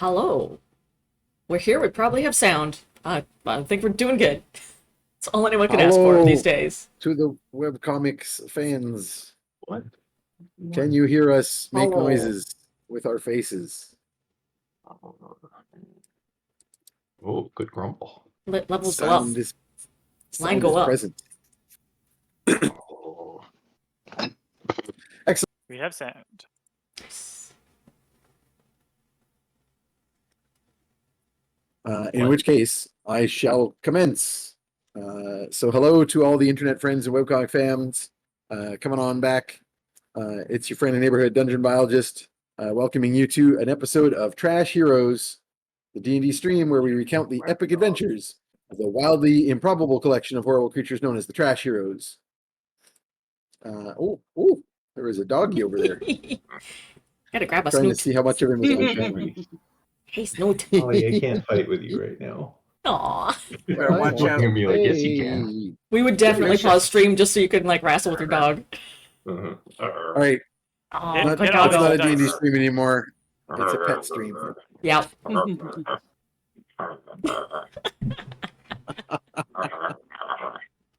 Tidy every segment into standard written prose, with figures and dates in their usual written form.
Hello. We're here. We probably have sound. I think we're doing good. It's all anyone can ask for these days. To the webcomics fans. What? Can you hear us make Hello. noises with our faces? Oh, good grumble. Levels go up. Sound is Line sound go is up. present. Oh. We have sound. In which case, I shall commence. So hello to all the internet friends and webcomic fans. Coming on back. It's your friend and neighborhood dungeon biologist, welcoming you to an episode of Trash Heroes, the D&D stream where we recount the epic adventures of the wildly improbable collection of horrible creatures known as the Trash Heroes. There was a doggy over there. Gotta grab a Trying to snoot. see how much of him is on camera. Hey, snoot. Ollie, I can't fight with you right now. Aw. Better watch Looking out. at me like, yes, you can. We would definitely Vicious. pause stream just so you could like wrestle with your dog. Uh-huh. All right, Aw, It- my it dog. it's not a does. D&D stream anymore. It's a pet stream. Yeah.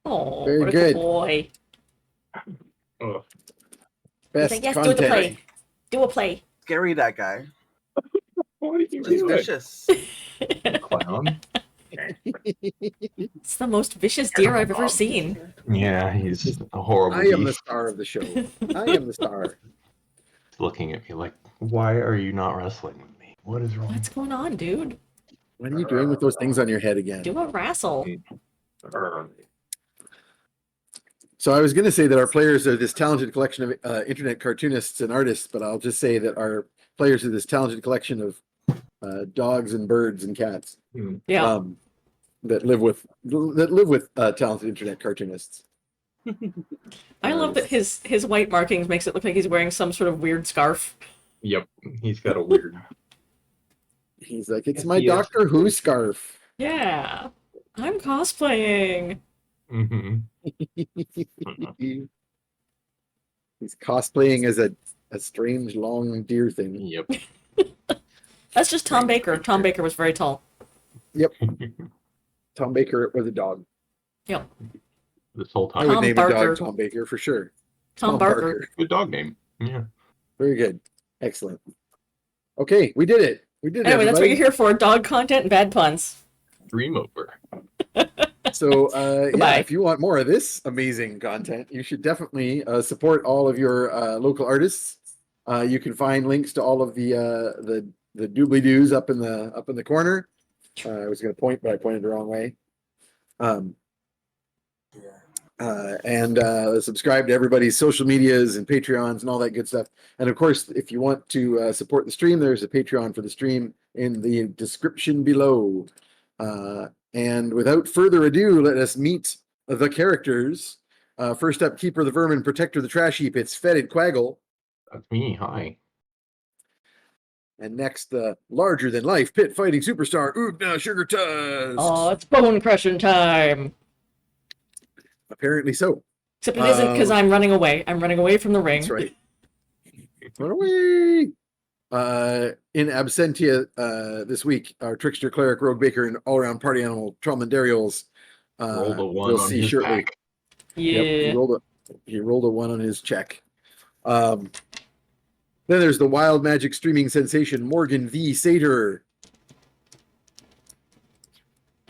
Oh, Very what a good. boy. Oh, Best Yes, do the content. play. Do a play. Scary, that guy. what did you He's do? vicious. Clown? It's the most vicious deer I've ever seen. Yeah, he's a horrible I am the beast. star of the show. I am the star. Looking at me like, why are you not wrestling with me? What is wrong? What's going on, dude? What are you doing with those things on your head again? Do a wrestle. So I was going to say that our players are this talented collection of internet cartoonists and artists, but I'll just say that our players are this talented collection of dogs and birds and cats Yeah. that live with talented internet cartoonists. I love that his white markings makes it look like he's wearing some sort of weird scarf. Yep, he's got a weird. He's like, it's my Yeah. Doctor Who scarf. Yeah. I'm cosplaying. Mm-hmm. He's cosplaying as a strange long deer thing. Yep. That's just Tom Baker. Tom Baker was very tall. Tom Baker with a dog. Yep. This whole I time. would Tom name a Barker. dog Tom Baker for sure. Tom Barker. Good dog name. Yeah. Very good. Excellent. Okay, we did it. We did it. Anyway, that's what everybody. you're here for. Dog content and bad puns. Dream over. So, Goodbye. if you want more of this amazing content, you should definitely support all of your local artists. You can find links to all of the doobly doos up in the corner. I was going to point, but I pointed the wrong way. And subscribe to everybody's social medias and Patreons and all that good stuff. And of course, if you want to support the stream, there's a Patreon for the stream in the description below. And without further ado, let us meet the characters. First up, Keeper of the Vermin, Protector of the Trash Heap. It's Fetid Quaggle. That's me. Hi. And next, the larger-than-life pit fighting superstar, Oogna Sugar Tusk. Oh, it's bone crushing time. Apparently so. Except it isn't because I'm running away. I'm running away from the ring. That's right. Run away! In absentia this week, our trickster, cleric, rogue baker, and all-around party animal, Trollmandariels. Rolled a one we'll on see his shortly. back. Yeah. Yep, he rolled a 1 on his check. Then there's the wild magic streaming sensation, Morgan V. Sater.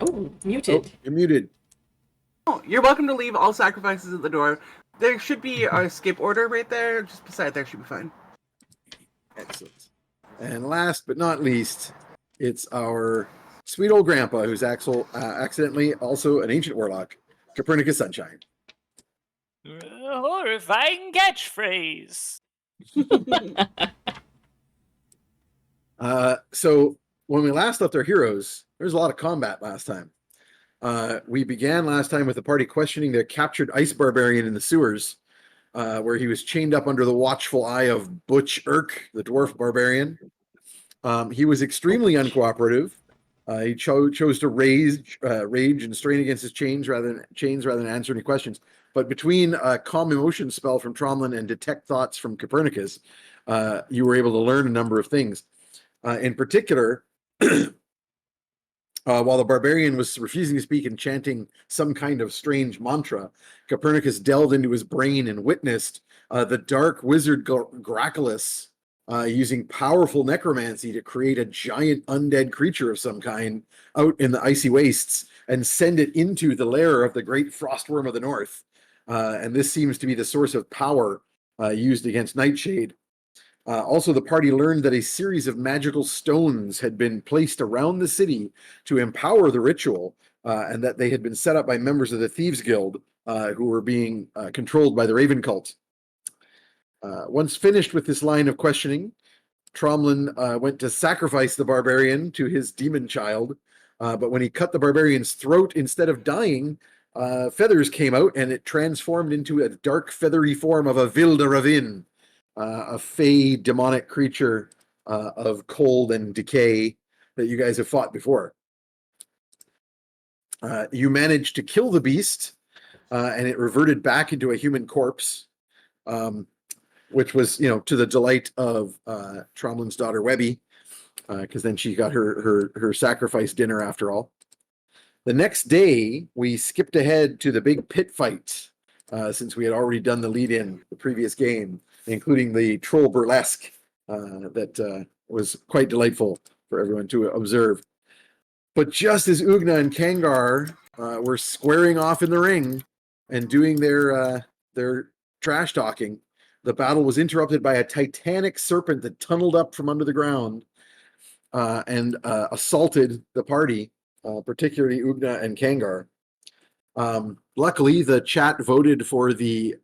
Oh, muted. Oh, you're muted. Oh, you're welcome to leave all sacrifices at the door. There should be a skip order right there. Just beside there should be fine. Excellent. And last but not least, it's our sweet old grandpa, who's accidentally also an ancient warlock, Copernicus Sunshine. Horrifying catchphrase. So when we last left our heroes, there was a lot of combat last time. We began last time with the party questioning the captured ice barbarian in the sewers, where he was chained up under the watchful eye of Butch Irk, the dwarf barbarian. He was extremely uncooperative. He chose to rage and strain against his chains rather than answer any questions. But between a calm emotion spell from Tromlin and detect thoughts from Copernicus, you were able to learn a number of things. In particular, while the barbarian was refusing to speak and chanting some kind of strange mantra, Copernicus delved into his brain and witnessed the dark wizard Graculus using powerful necromancy to create a giant undead creature of some kind out in the icy wastes and send it into the lair of the great frostworm of the north. And this seems to be the source of power used against Nightshade. Also, the party learned that a series of magical stones had been placed around the city to empower the ritual, and that they had been set up by members of the Thieves Guild who were being controlled by the Raven Cult. Once finished with this line of questioning, Tromlin went to sacrifice the barbarian to his demon child, but when he cut the barbarian's throat, instead of dying, feathers came out and it transformed into a dark feathery form of a Vilda Ravin, a fey demonic creature of cold and decay that you guys have fought before. You managed to kill the beast, and it reverted back into a human corpse, which was, to the delight of Tromlin's daughter Webby, because then she got her sacrifice dinner after all. The next day, we skipped ahead to the big pit fight, since we had already done the lead-in the previous game, including the troll burlesque that was quite delightful for everyone to observe. But just as Ugna and Kangar were squaring off in the ring and doing their trash talking, the battle was interrupted by a titanic serpent that tunneled up from under the ground and assaulted the party, particularly Ugna and Kangar. Luckily, the chat voted for the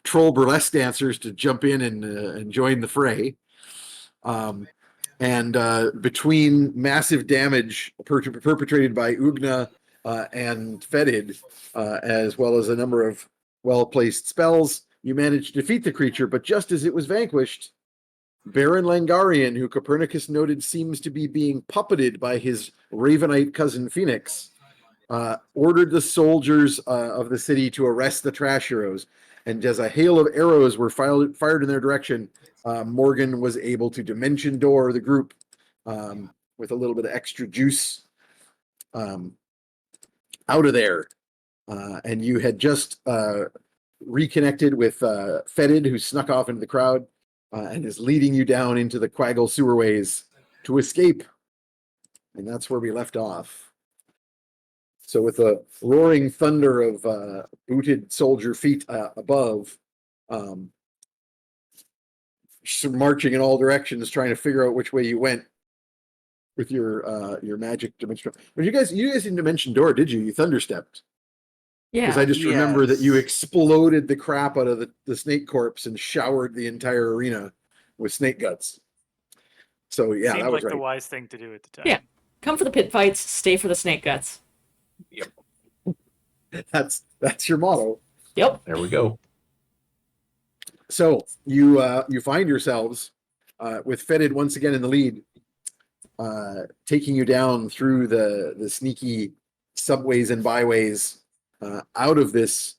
troll burlesque dancers to jump in and join the fray. And between massive damage perpetrated by Ugna and Fetid, as well as a number of well-placed spells, you managed to defeat the creature, but just as it was vanquished, Baron Langarian, who Copernicus noted seems to be being puppeted by his Ravenite cousin Phoenix, ordered the soldiers of the city to arrest the trash heroes. And as a hail of arrows were fired in their direction, Morgan was able to dimension door the group with a little bit of extra juice out of there. And you had just reconnected with Fetid, who snuck off into the crowd and is leading you down into the Quaggle sewerways to escape. And that's where we left off. So with a roaring thunder of booted soldier feet above, marching in all directions, trying to figure out which way you went with your magic dimension. But you guys didn't dimension door, did you? You thunderstepped. Because Yeah. I just remember that you Yes. exploded the crap out of the snake corpse and showered the entire arena with snake guts. So yeah, Seemed that was like the right. wise thing to do at the time. Yeah. Come for the pit fights, stay for the snake guts. That's your motto. Yep. There we go. So you find yourselves with Fetid once again in the lead, taking you down through the sneaky subways and byways out of this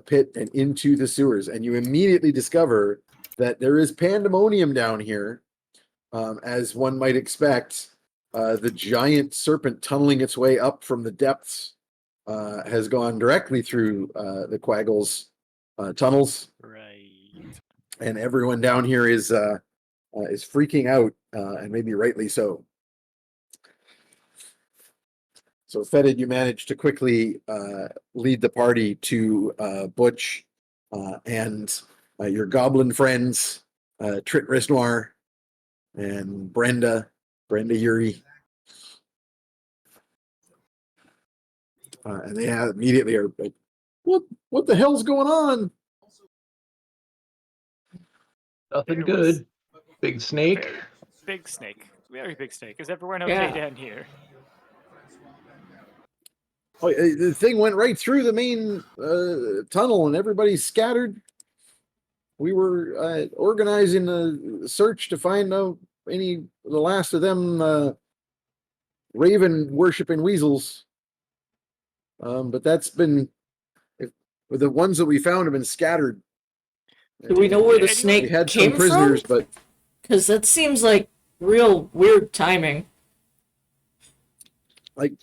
pit and into the sewers. And you immediately discover that there is pandemonium down here, as one might expect. The giant serpent tunneling its way up from the depths has gone directly through the Quaggle's tunnels. Right. And everyone down here is freaking out, and maybe rightly so. So Fetid, you managed to quickly lead the party to Butch and your goblin friends, Trit Risnoir and Brenda Yuri. And they immediately are like, what the hell's going on? Nothing There was- good. Big snake. Very big snake. Very big snake. Is everyone okay Yeah. down here? Oh, the thing went right through the main tunnel and everybody's scattered. We were organizing a search to find out the last of them raven worshipping weasels. But that's been, the ones that we found have been scattered. Do we know where the Anyone- snake We had some came prisoners, from? but Because that seems like real weird timing. Like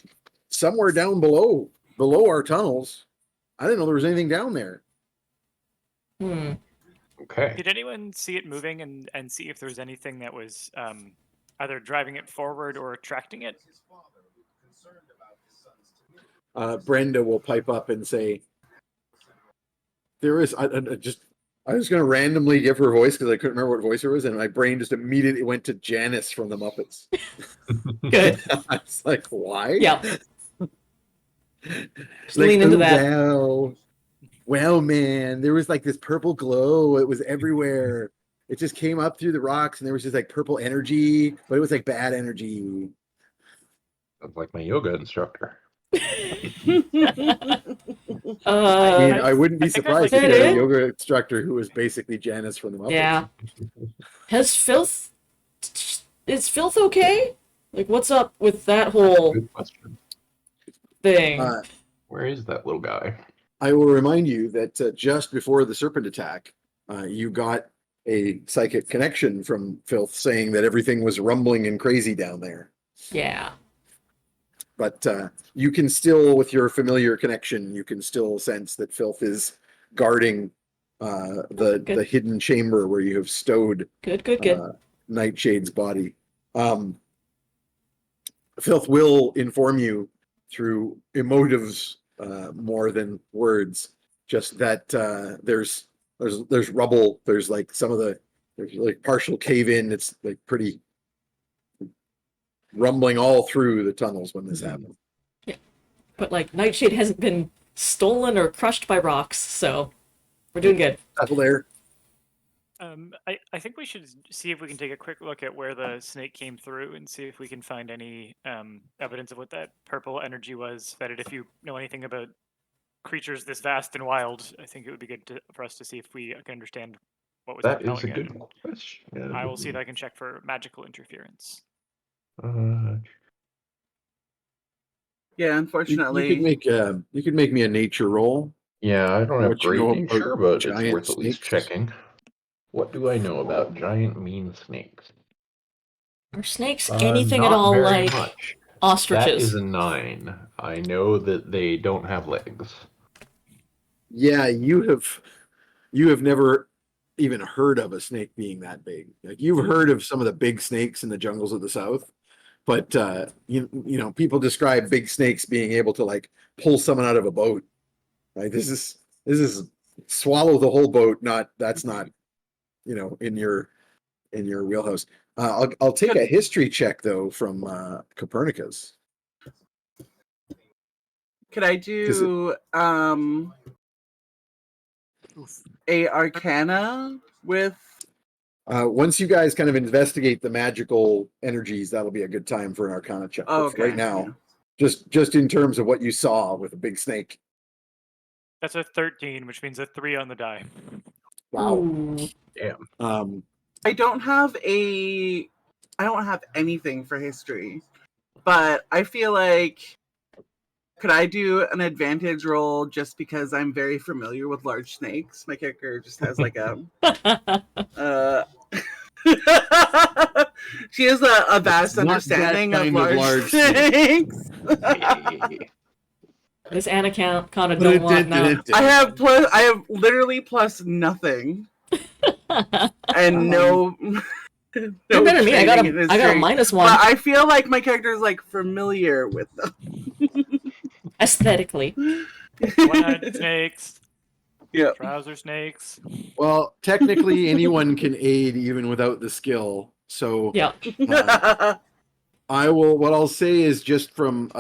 somewhere down below our tunnels. I didn't know there was anything down there. Hmm. Okay. Did anyone see it moving and see if there was anything that was either driving it forward or attracting it? Brenda will pipe up and say, "There is." I was going to randomly give her a voice because I couldn't remember what voice it was, and my brain just immediately went to Janice from the Muppets. Good. I was like, "Why?" Yeah. She's like, Lean into "Oh, that. well, man, there was like this purple glow. It was everywhere. It just came up through the rocks, and there was just like purple energy, but it was like bad energy." Sounds like my yoga instructor. I mean, I wouldn't be I think I'd like surprised if to you had a do- yoga instructor who was basically Janice from the Muppets. Yeah. Has Filth... Is Filth okay? Like, what's up with that whole Good question. thing? Where is that little guy? I will remind you that just before the serpent attack, you got a psychic connection from Filth saying that everything was rumbling and crazy down there. Yeah. But you can still, with your familiar connection, you can still sense that Filth is guarding the Good. hidden chamber where you have stowed Good. Nightshade's body. Filth will inform you through emotives more than words. Just that there's rubble. There's like there's like partial cave in. It's like pretty rumbling all through the tunnels when this happened. But, like, Nightshade hasn't been stolen or crushed by rocks, so we're doing good. Apple there. I think we should see if we can take a quick look at where the snake came through and see if we can find any evidence of what that purple energy was. That if you know anything about creatures this vast and wild, I think it would be good for us to see if we can understand what was That is propelling a it. good question. I will see if I can check for magical interference. Yeah, You unfortunately. could make me a nature roll. Yeah, I don't have What you great know nature, about but it's giant worth at least snakes? checking. What do I know about giant mean snakes? Are snakes anything at Not all very like much. That ostriches? is a 9. I know that they don't have legs. Yeah, you have never even heard of a snake being that big. Like you've heard of some of the big snakes in the jungles of the south, but you know people describe big snakes being able to like pull someone out of a boat. Like this is swallow the whole boat. That's not in your wheelhouse. I'll take a history check though from Copernicus. Could I do a Arcana with? Once you guys kind of investigate the magical energies, that'll be a good time for an Arcana check. Oh, But for right okay, now, yeah. just in terms of what you saw with a big snake. That's a 13, which means a 3 on the die. Wow. Ooh. Damn. I don't have anything for history, but I feel like could I do an advantage roll just because I'm very familiar with large snakes? My character just has like a she has a vast Not that understanding of kind of large, large snakes. This anaconda don't want none. I have literally plus nothing and no You're better than me. I got training in a history. -1 But I feel like my character is like familiar with them. aesthetically. One-eyed snakes. Yeah. Trouser snakes. Well, technically, anyone can aid even without the skill. So Yeah. what I'll say is just from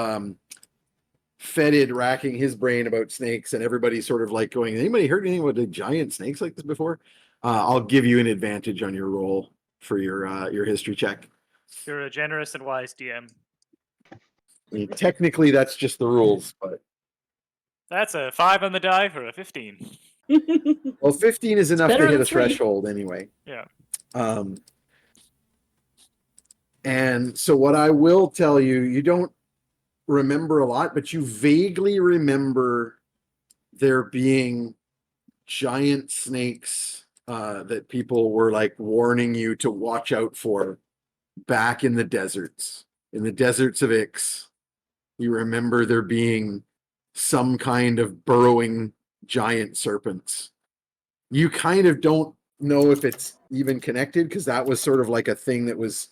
Fetid racking his brain about snakes and everybody sort of like going, anybody heard anything about the giant snakes like this before? I'll give you an advantage on your roll for your history check. You're a generous and wise DM. I mean, technically, that's just the rules, but That's a 5 on the die for a 15. well, 15 is enough to better hit than a 3. threshold anyway. Yeah. And so what I will tell you, you don't remember a lot, but you vaguely remember there being giant snakes that people were like warning you to watch out for back in the deserts of Ix, you remember there being some kind of burrowing giant serpents. You kind of don't know if it's even connected because that was sort of like a thing that was,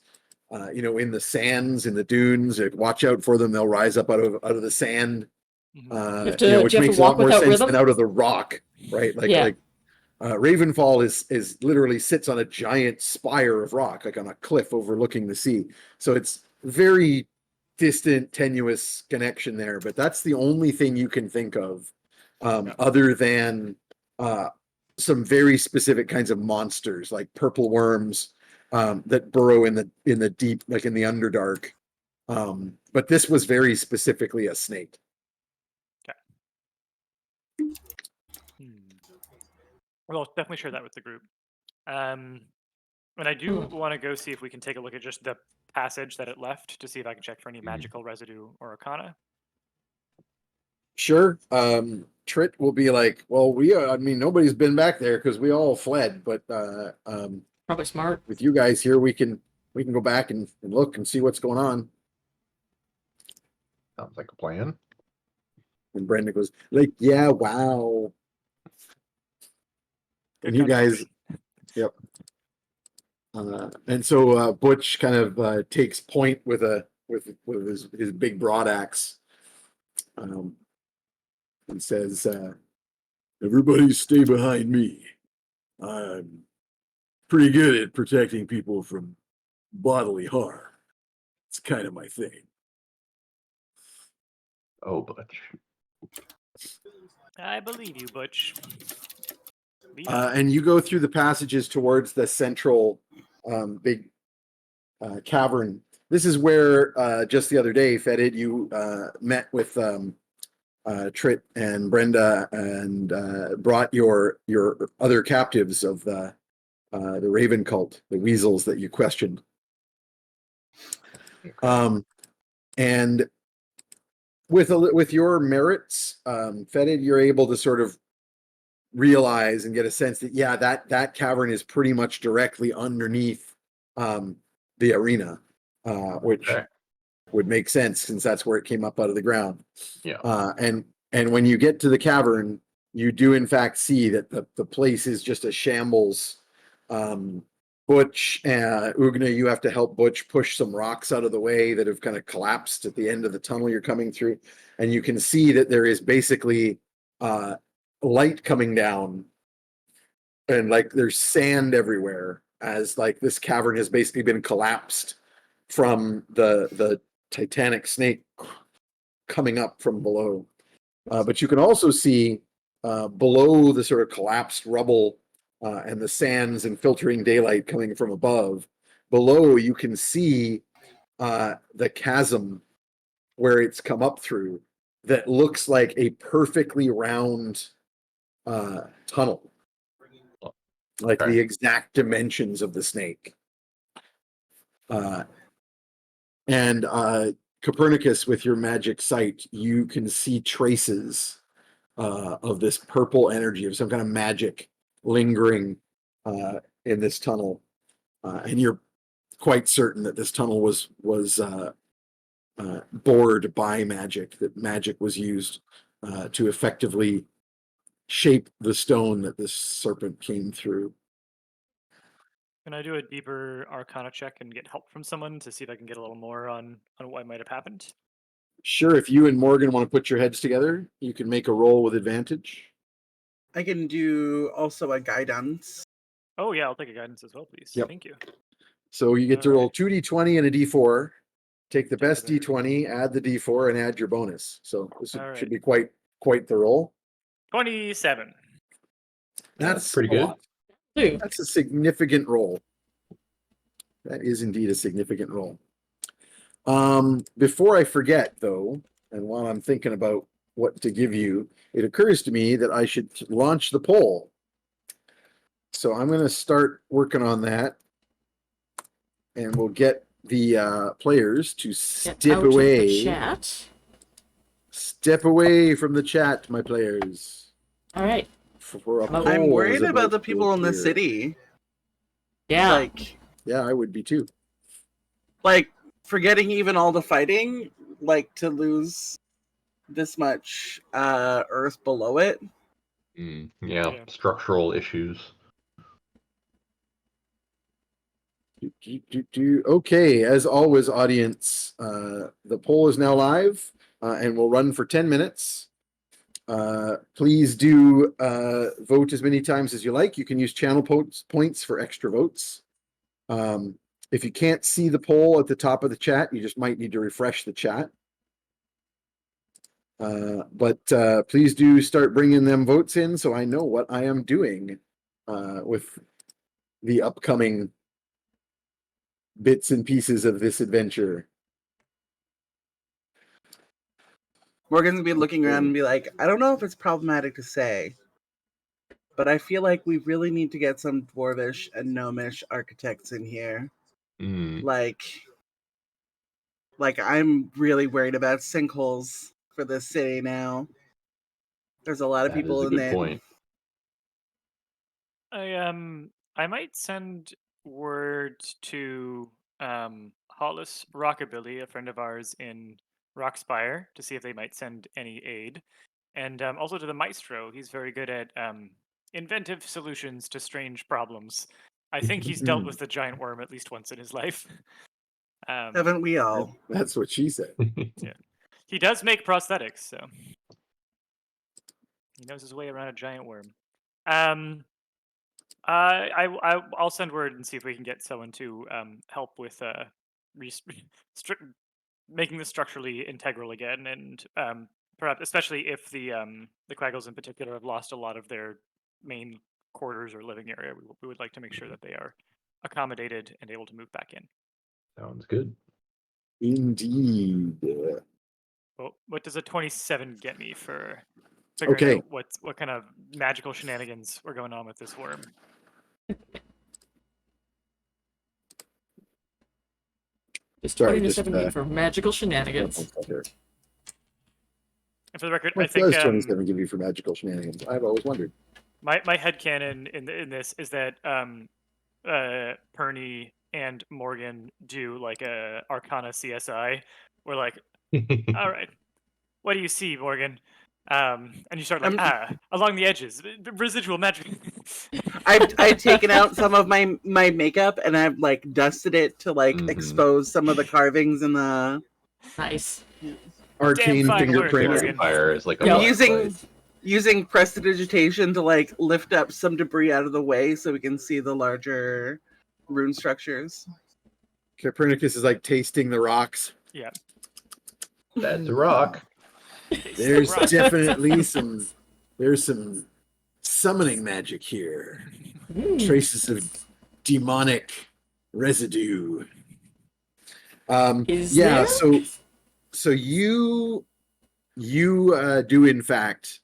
in the sands, in the dunes. Like, watch out for them; they'll rise up out of the sand. Mhm. Which do you have makes to a walk lot more without sense rhythm? than out of the rock, right? Yeah. Ravenfall is literally sits on a giant spire of rock, like on a cliff overlooking the sea. So it's very distant, tenuous connection there. But that's the only thing you can think of, other than some very specific kinds of monsters, like purple worms that burrow in the deep, like in the Underdark. But this was very specifically a snake. Well, I'll definitely share that with the group. And I do want to go see if we can take a look at just the passage that it left to see if I can check for any magical residue or arcana. Sure. Trit will be like, well, I mean, nobody's been back there because we all fled, but Probably smart. with you guys here, we can go back and look and see what's going on. Sounds like a plan. And Brenda goes, like, yeah, wow. And you guys, yep. And so Butch kind of takes point with his big broadaxe, and says, "Everybody, stay behind me. I'm pretty good at protecting people from bodily harm. It's kind of my thing." Oh, Butch. I believe you, Butch. And you go through the passages towards the central big cavern. This is where just the other day, Fetid, you met with Trit and Brenda and brought your other captives of the Raven cult, the weasels that you questioned. And with your merits, Fetid, you're able to sort of realize and get a sense that that cavern is pretty much directly underneath the arena, which would make sense since that's where it came up out of the ground. Yeah. And when you get to the cavern, you do in fact see that the place is just a shambles. Butch, Ugna, you have to help Butch push some rocks out of the way that have kind of collapsed at the end of the tunnel you're coming through, and you can see that there is basically light coming down, and like there's sand everywhere, as like this cavern has basically been collapsed from the Titanic snake coming up from below. But you can also see below the sort of collapsed rubble and the sands and filtering daylight coming from above. Below, you can see the chasm where it's come up through that looks like a perfectly round tunnel, like the exact dimensions of the snake. And Copernicus, with your magic sight, you can see traces of this purple energy, of some kind of magic lingering in this tunnel. And you're quite certain that this tunnel was bored by magic, that magic was used to effectively shape the stone that this serpent came through. Can I do a deeper arcana check and get help from someone to see if I can get a little more on what might have happened? Sure, if you and Morgan want to put your heads together, you can make a roll with advantage. I can do also a guidance. Oh yeah, I'll take a guidance as well, please. Yep. Thank you. So you get to roll 2d20 and a d4. Take the best the d20, add the d4, and add your bonus. So this All should right. be quite the roll. 27. That's pretty good. a lot. Dude, That's a significant roll. That is indeed a significant roll. Before I forget, though, and while I'm thinking about what to give you, it occurs to me that I should launch the poll. So I'm going to start working on that, and we'll get the players to get step out of the away. chat. Step away from the chat, my players. All right. For a I'm I'm poll worried is about the to people in the appear. city. Yeah. Like, Yeah, I would be too. Like, forgetting even all the fighting, like to lose this much earth below it. Yeah, Yeah. structural issues. Okay, as always, audience, the poll is now live and will run for 10 minutes. Please do vote as many times as you like. You can use channel points for extra votes. If you can't see the poll at the top of the chat, you just might need to refresh the chat. But please do start bringing them votes in so I know what I am doing with the upcoming bits and pieces of this adventure. Morgan's gonna be looking around and be like, I don't know if it's problematic to say, but I feel like we really need to get some dwarvish and gnomish architects in here. Like I'm really worried about sinkholes for this city now. There's a lot of That people is a in good it. point. I might send word to Hollis Rockabilly, a friend of ours in Rockspire, to see if they might send any aid, and also to the Maestro. He's very good at inventive solutions to strange problems. I think he's dealt with the giant worm at least once in his life. Haven't we all? That's what she said. Yeah, he does make prosthetics, so he knows his way around a giant worm. I'll send word and see if we can get someone to help with making this structurally integral again, and perhaps especially if the Quaggles in particular have lost a lot of their main quarters or living area. We would like to make sure that they are accommodated and able to move back in. Sounds good. Indeed. Well, what does a 27 get me for Okay. figuring out what kind of magical shenanigans were going on with this worm? Just Sorry, 20 to just, 17 for magical shenanigans. And for the record, I What think does 27 give you for magical shenanigans? I've always wondered. my headcanon in this is that Perny and Morgan do like a Arcana CSI, where like, all right, what do you see, Morgan? And you start like, along the edges, residual magic. I've taken out some of my makeup and I've like dusted it to like expose some of the carvings in the Nice. Arcane fine fingerprint. Morgan. Fire is like a Yeah. black using prestidigitation to like lift up some debris out of the way so we can see the larger rune structures. Copernicus is like tasting the rocks. Yeah. That's a rock. There's definitely some summoning magic here. Traces of demonic residue. Is Yeah, there? so you do in fact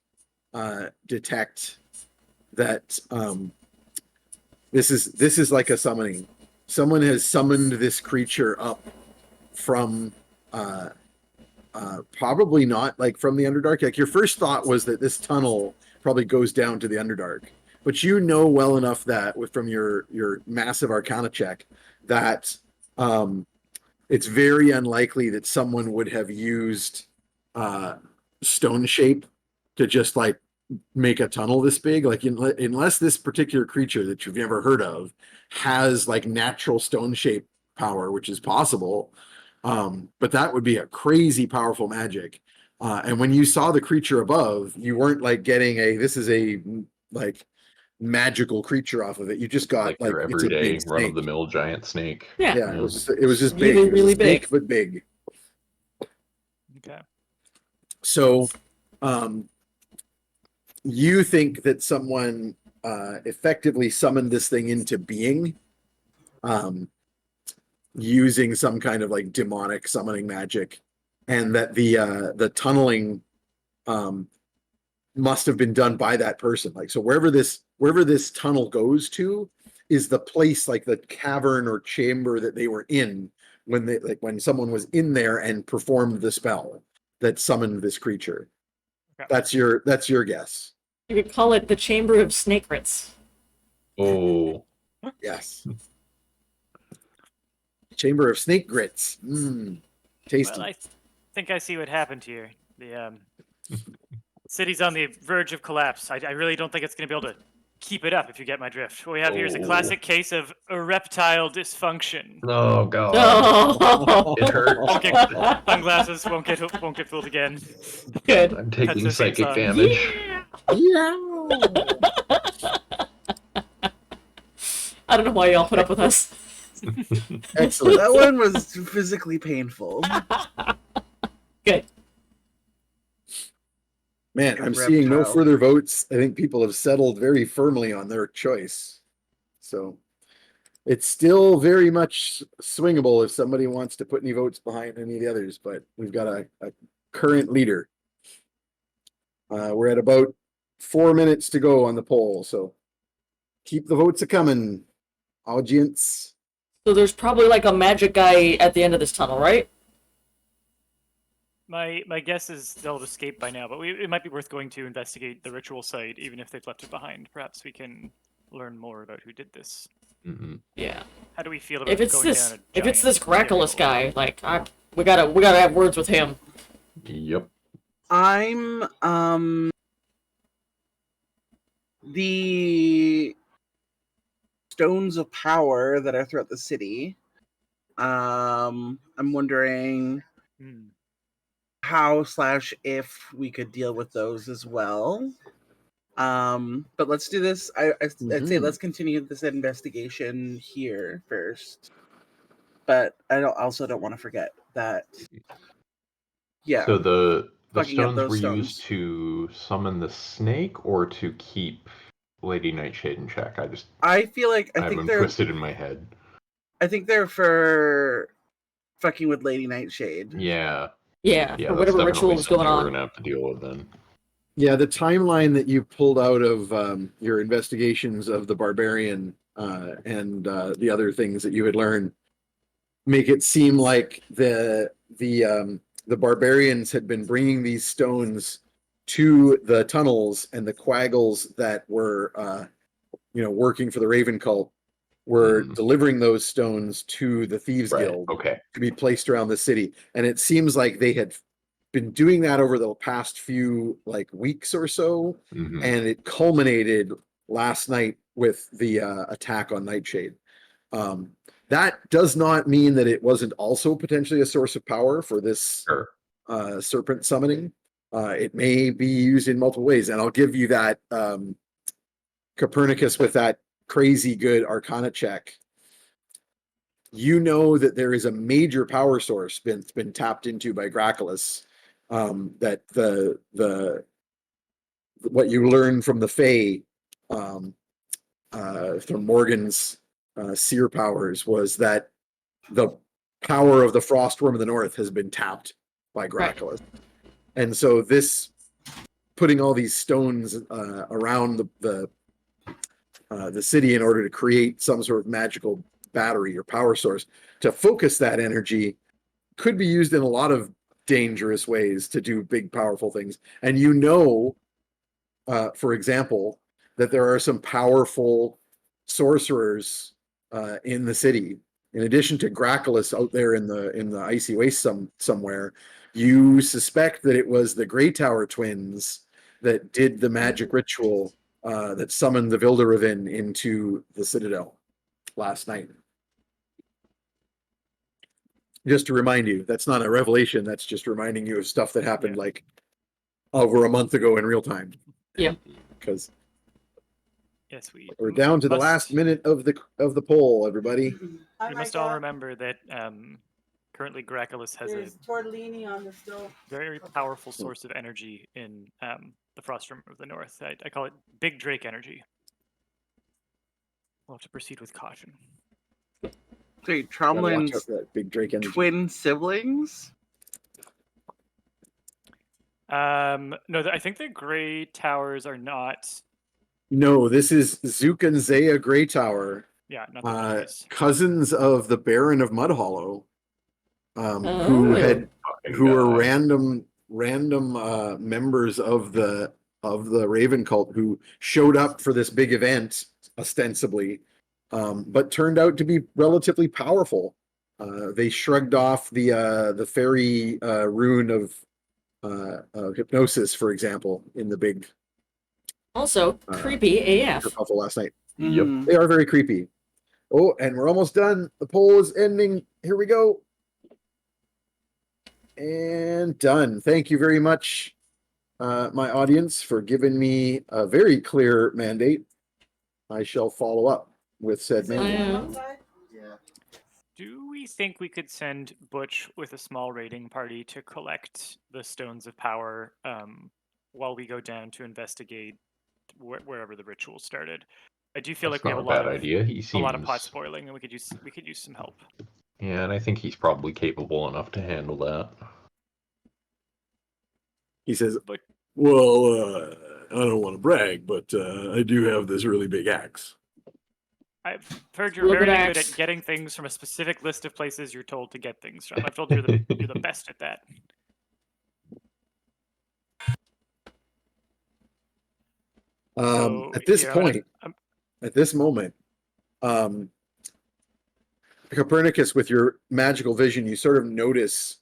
detect that this is like a summoning. Someone has summoned this creature up from probably not like from the Underdark. Like your first thought was that this tunnel probably goes down to the Underdark, but you know well enough that from your massive Arcana check that it's very unlikely that someone would have used stone shape to just like make a tunnel this big. Like unless this particular creature that you've never heard of has like natural stone shape power, which is possible. But that would be a crazy powerful magic. And when you saw the creature above, you weren't like getting this is a like magical creature off of it. You just got like your it's a everyday big run of snake. the mill giant snake. Yeah. Yeah, it was just big. Really, It was really a snake, big. but big. Okay. So, you think that someone effectively summoned this thing into being, using some kind of like demonic summoning magic, and that the tunneling must have been done by that person. Like, so wherever this tunnel goes to is the place, like the cavern or chamber that they were in when someone was in there and performed the spell that summoned this creature. Okay. That's your guess. You could call it the Chamber of Snakerits. Oh, Yes. Chamber of Snake Grits. Tasty. Well, I think I see what happened here. The city's on the verge of collapse. I really don't think it's going to be able to keep it up, if you get my drift. What we have here is a classic case of erectile dysfunction. Oh god. No. It hurts. Won't get sunglasses. Won't get fooled again. Good. I'm taking That's the same psychic song. damage. Yeah. I don't know why y'all put up with us. Excellent. That one was physically painful. Good. Man, I'm Reptile. seeing no further votes. I think people have settled very firmly on their choice. So it's still very much swingable if somebody wants to put any votes behind any of the others, but we've got a current leader. We're at about 4 minutes to go on the poll, so keep the votes a coming, audience. So there's probably like a magic guy at the end of this tunnel, right? My guess is they'll have escaped by now, but it might be worth going to investigate the ritual site, even if they've left it behind. Perhaps we can learn more about who did this. Yeah. How do we feel about If it's going this, down a if it's giant this Graculus burial? guy, like we gotta have words with him. Yep. I'm the stones of power that are throughout the city. I'm wondering Hmm. how / if we could deal with those as well. But let's do this. I'd say let's continue this investigation here first. But I also don't want to forget that. Yeah. So the fucking up stones those were stones. used to summon the snake or to keep Lady Nightshade in check? I feel like I have them twisted in my head. I think they're for fucking with Lady Nightshade. Yeah. Yeah, Yeah, for that's whatever definitely ritual was something going we're on. gonna have to deal with then. Yeah, the timeline that you pulled out of your investigations of the barbarian and the other things that you had learned make it seem like the barbarians had been bringing these stones to the tunnels, and the quaggles that were working for the Raven cult were delivering those stones to the Thieves Guild to be placed around the city. And it seems like they had been doing that over the past few weeks or so, and it culminated last night with the attack on Nightshade. That does not mean that it wasn't also potentially a source of power for this serpent summoning. It may be used in multiple ways, and I'll give you that Copernicus with that crazy good Arcana check. You know that there is a major power source been tapped into by Graculus. That the what you learn from the Fae, from Morgan's seer powers, was that the power of the Frostworm of the North has been tapped by Graculus. And so this putting all these stones around the city in order to create some sort of magical battery or power source to focus that energy could be used in a lot of dangerous ways to do big, powerful things. And for example, that there are some powerful sorcerers in the city. In addition to Graculus out there in the icy waste somewhere, you suspect that it was the Grey Tower twins that did the magic ritual that summoned the Vilderevin into the Citadel last night. Just to remind you, that's not a revelation. That's just reminding you of stuff that happened over a month ago in real time. Yeah. Because yes, we're down to the last minute of the poll, everybody. We must all remember that currently Graculus has a tortellini on the stove. very powerful source of energy in the Frostworm of the North. I call it Big Drake energy. We'll have to proceed with caution. Wait, Gotta watch out Tromlin's for that big Drake energy. twin siblings? No, I think the Grey Towers are not. No, this is Zook and Zaya Grey Tower, Yeah, not the boys. cousins of the Baron of Mudhollow, who Fucking were God. random members of the Raven cult who showed up for this big event ostensibly, but turned out to be relatively powerful. They shrugged off the fairy rune of hypnosis, for example, in the big Also, creepy AF. kerfuffle last night. Yep. They are very creepy. Oh, and we're almost done. The poll is ending. Here we go. And done. Thank you very much, my audience, for giving me a very clear mandate. I shall follow up with said mandate. Do we think we could send Butch with a small raiding party to collect the Stones of Power while we go down to investigate wherever the ritual started? I do feel That's like we have not a a bad idea. He a lot of pot seems, spoiling, and we could use some help. yeah, and I think he's probably capable enough to handle that. He says, But Well, I don't want to brag, but I do have this really big axe. I've heard you're Look at very good Axe. at getting things from a specific list of places you're told to get things from. I've told you you're the best at that. So, at this here, I'm gonna- point, at this moment, Copernicus, with your magical vision, you sort of notice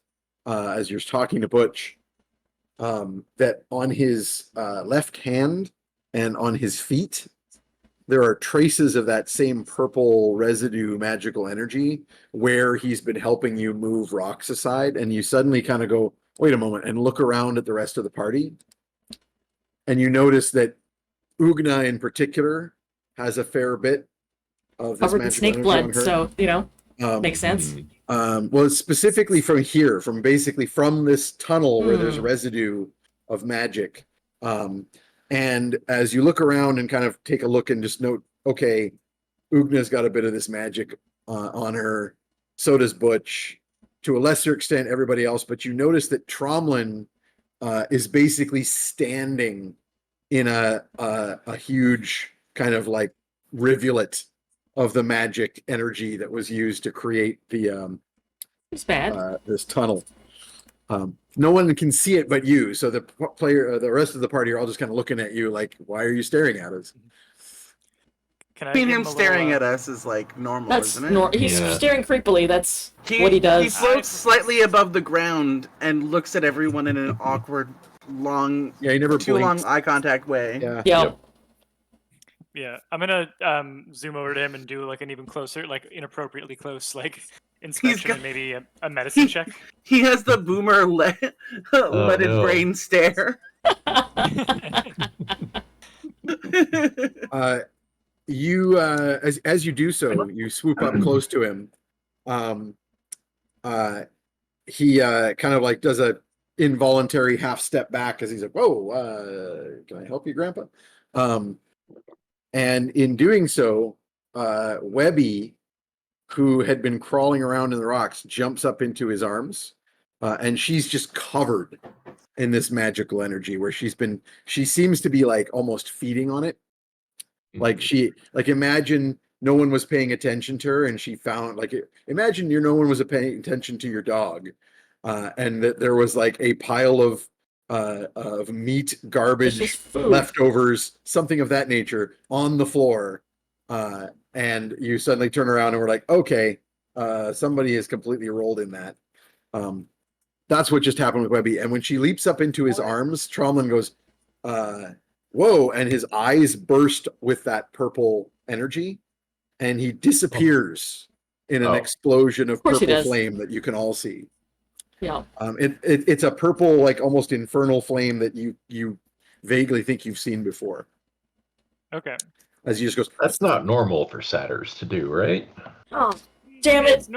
as you're talking to Butch that on his left hand and on his feet, there are traces of that same purple residue magical energy where he's been helping you move rocks aside. And you suddenly kind of go, wait a moment, and look around at the rest of the party. And you notice that Ugna in particular has a fair bit of this Covered in magical snake energy blood, on her. so, you know, Um, makes sense. well, it's specifically from here, from basically from this tunnel where there's Hmm. residue of magic. And as you look around and kind of take a look and just note, okay, Ugna's got a bit of this magic on her. So does Butch. To a lesser extent, everybody else. But you notice that Tromlin is basically standing in a huge kind of like rivulet of the magic energy that was used to create the It's bad. this tunnel. No one can see it but you, so the player, the rest of the party are all just kind of looking at you like, why are you staring at us? Can I I mean, give him a staring little, at us is like normal, That's isn't it? he's Yeah. staring creepily. That's what he does. He floats slightly above the ground and looks at everyone in an awkward, long, Yeah, he never too blinks. long eye contact way. Yeah. Yep. Yeah, I'm gonna zoom over to him and do like an even closer, like inappropriately close, like inspection got- and maybe a medicine check. He has the boomer leaded no. brain stare. You as you do so, you swoop up close to him. He kind of like does a involuntary half step back as he's like, whoa, can I help you, Grandpa? And in doing so, Webby, who had been crawling around in the rocks, jumps up into his arms, and she's just covered in this magical energy where she seems to be like almost feeding on it. Like imagine no one was paying attention to her and she found imagine no one was paying attention to your dog, and that there was like a pile of meat, garbage, just food. leftovers, something of that nature on the floor, and you suddenly turn around and we're like, okay, somebody is completely rolled in that. That's what just happened with Webby. And when she leaps up into his arms, Tromlin goes, whoa, and his eyes burst with that purple energy, and he disappears in an explosion of course he purple does. flame that you can all see. Yeah. It's a purple, like almost infernal flame that you vaguely think you've seen before. Okay. As he just goes, That's not normal for satyrs to do, right? Oh, damn it! It's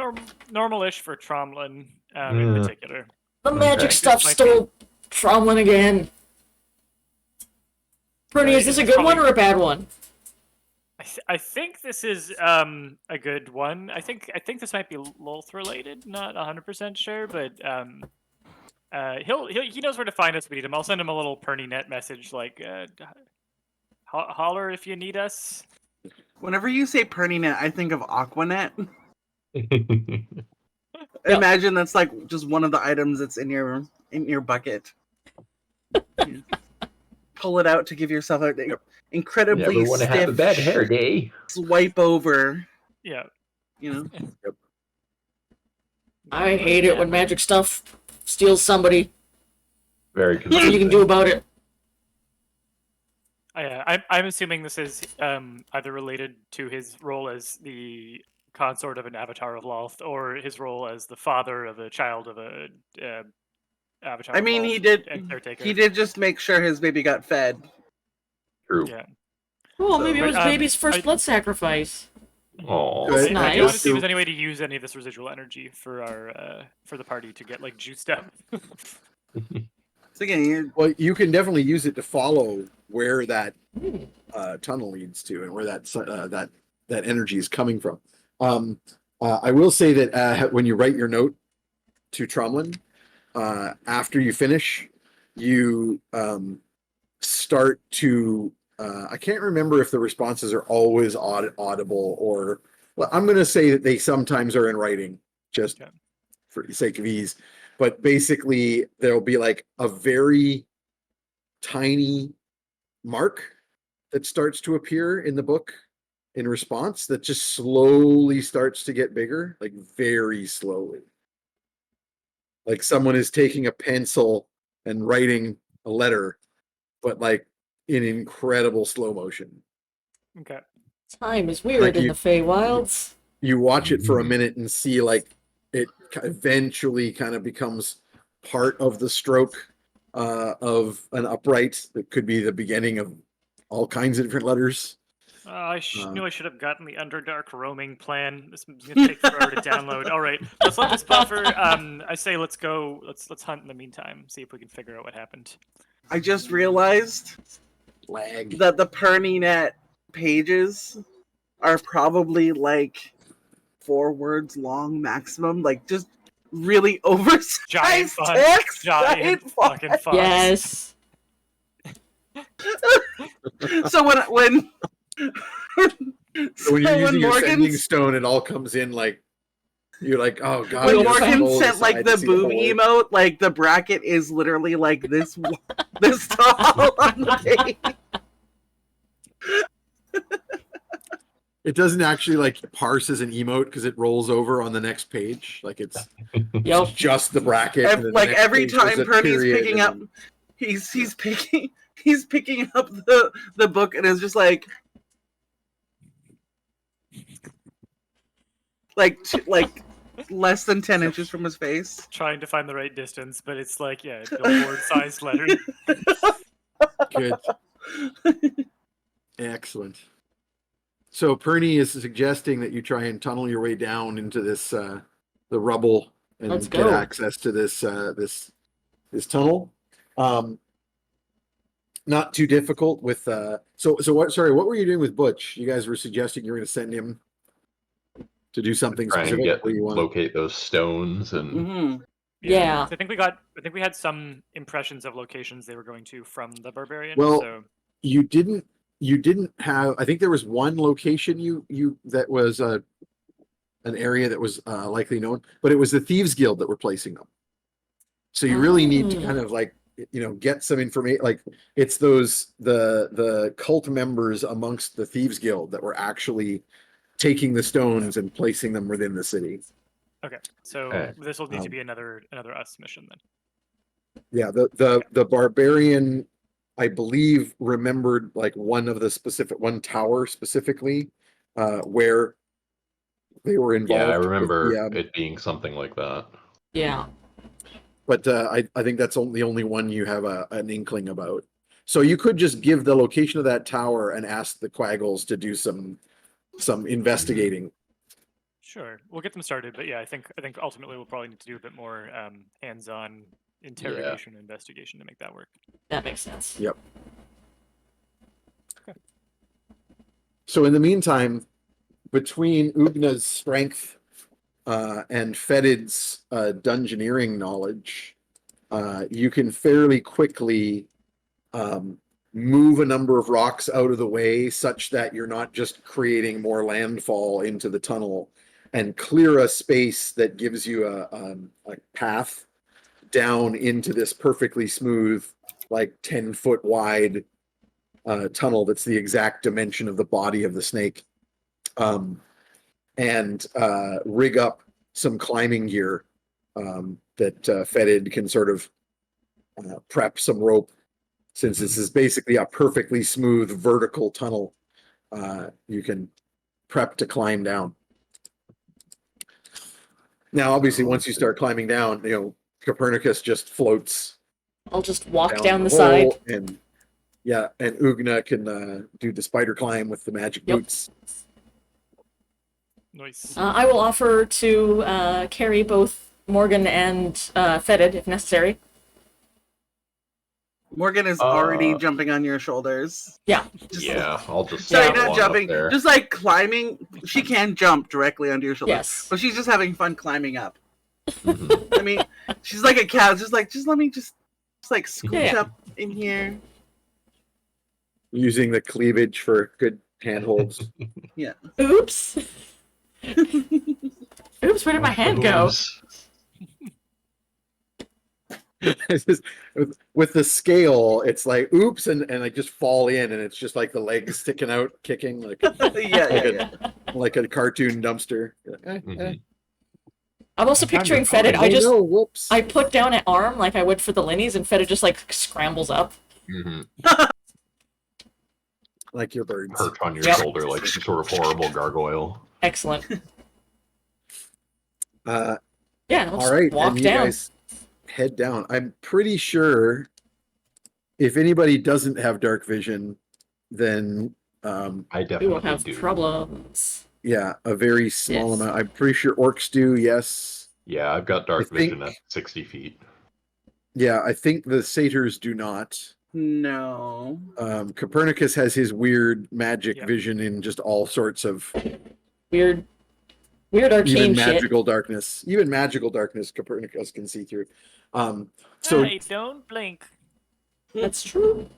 normal-ish for Tromlin in Yeah. particular. The magic Okay. stuff This might stole Tromlin again. Bernie, is this a it's good one probably- or a bad one? I think this is a good one. I think this might be Lolth related. Not 100% sure, but he knows where to find us if we need him. I'll send him a little PernyNet message like holler if you need us. Whenever you say PernyNet, I think of Aquanet. Yep. Imagine that's like just one of the items that's in your bucket. You pull it out to give yourself an incredibly Never want to have a bad stiff hair day. swipe over. Yeah. You know, I hate it when magic stuff steals somebody. Very Nothing you confusing. can do about it. I'm assuming this is either related to his role as the consort of an avatar of Lolth, or his role as the father of a child of a avatar. I of mean, Lolth and caretaker. he did just make sure his baby got fed. True. Yeah. Well, So- maybe it was But, baby's first blood sacrice. Oh, That's Good. I do want to see if nice. there's any way to use any of this residual energy for our for the party to get like juiced up. So again, Well, you can definitely use it to follow where that Hmm. tunnel leads to and where that energy is coming from. I will say that when you write your note to Trumlin, after you finish, you start to. I can't remember if the responses are always audible or. Well, I'm going to say that they sometimes are in writing, just Okay. for the sake of ease. But basically, there'll be like a very tiny mark that starts to appear in the book in response that just slowly starts to get bigger, like very slowly. Like someone is taking a pencil and writing a letter, but like in incredible slow motion. Okay. Time is weird Like in you- the Feywilds. You watch it for a minute and see like it eventually kind of becomes part of the stroke of an upright that could be the beginning of all kinds of different letters. I knew I should have gotten the Underdark roaming plan. This is gonna take forever to download. All right, let's let this buffer. I say let's go. Let's hunt in the meantime. See if we can figure out what happened. I just realized Lag. that the PernyNet pages are probably like 4 words long maximum, like just really oversized Giant font. text. Giant font. fucking font. Yes. So when So when you're using your sending Morgan's stone, it all comes in like you're like, oh god. when Real you have to Morgan roll sent like aside the to see whole boob word. emote, like the bracket is literally like this this tall on the page. It doesn't actually like parse as an emote because it rolls over on the next page. Like it's Yep. just the bracket. and then the Like next every page there's time a Perny's period picking and up, then- he's picking up the book and is just like less than 10 inches from his face. Trying to find the right distance, but it's like billboard-sized letter. Good. Excellent. So Perny is suggesting that you try and tunnel your way down into this the rubble and Let's get go. access to this this tunnel. Not too difficult with so what were you doing with Butch? You guys were suggesting you were going to send him to do something Try and specific. What do you want? locate those stones and Hmm. Yeah. So I think we had some impressions of locations they were going to from the barbarian. Well, so You didn't have. I think there was one location you that was an area that was likely known, but it was the Thieves Guild that were placing them. So you really need to Oh. kind of like get some information. Like it's those the cult members amongst the Thieves Guild that were actually taking the stones and placing them within the city. okay, so Okay. this will need to Um, be another us mission then. Yeah, the barbarian, I believe, remembered like one tower specifically, where they were involved. yeah, I with remember the, it being something like that. Yeah. but I think that's the only one you have an inkling about. So you could just give the location of that tower and ask the Quaggles to do some investigating. Sure, we'll get them started, but yeah, I think ultimately we'll probably need to do a bit more hands-on interrogation and investigation to make that work. That makes sense. Yep. So in the meantime, between Ugna's strength and Fetid's dungeoneering knowledge, you can fairly quickly move a number of rocks out of the way such that you're not just creating more landfall into the tunnel, and clear a space that gives you a path down into this perfectly smooth, like 10-foot wide tunnel that's the exact dimension of the body of the snake. And rig up some climbing gear that Fetid can sort of prep some rope, since this is basically a perfectly smooth vertical tunnel. You can prep to climb down. Now, obviously, once you start climbing down, Copernicus just floats I'll just walk down the hole, side. and Ugna can do the spider climb with the magic Yep. boots. Nice. I will offer to carry both Morgan and Fetid if necessary. Morgan is Uh, already jumping on your shoulders. Yeah. Just, Yeah, I'll just Sorry, Yeah. follow not up jumping. there. Just like climbing. She can jump directly onto your shoulders. Yes. But she's just having fun climbing up. Mhm. I mean, she's like a cow. Just let me just like scooch Yeah. up in here. Using the cleavage for good handholds. Oops. Oops, where did my hand go? Oops. It's just, with the scale, it's like oops, and I just fall in, and it's just like the legs sticking out, kicking like yeah. like a cartoon dumpster. Mhm. I'm also picturing Fetid. No, whoops. I put down an arm like I would for the Linnies, and Fetid just like scrambles up. Mhm. Like your birds. Perch on your Yep. shoulder like some sort of horrible gargoyle. Excellent. Uh, Yeah, I'll all just right, walk and you down. guys head down. I'm pretty sure if anybody doesn't have dark vision, then I We definitely will have do. problems. yeah, a very small Yes. amount. I'm pretty sure orcs do. Yes. Yeah, I've got dark I think- vision at 60 feet. Yeah, I think the satyrs do not. No. Copernicus has his weird magic Yeah. vision in just all sorts of Weird arcane even shit. magical darkness. Even magical darkness, Copernicus can see through. So I don't blink. That's true.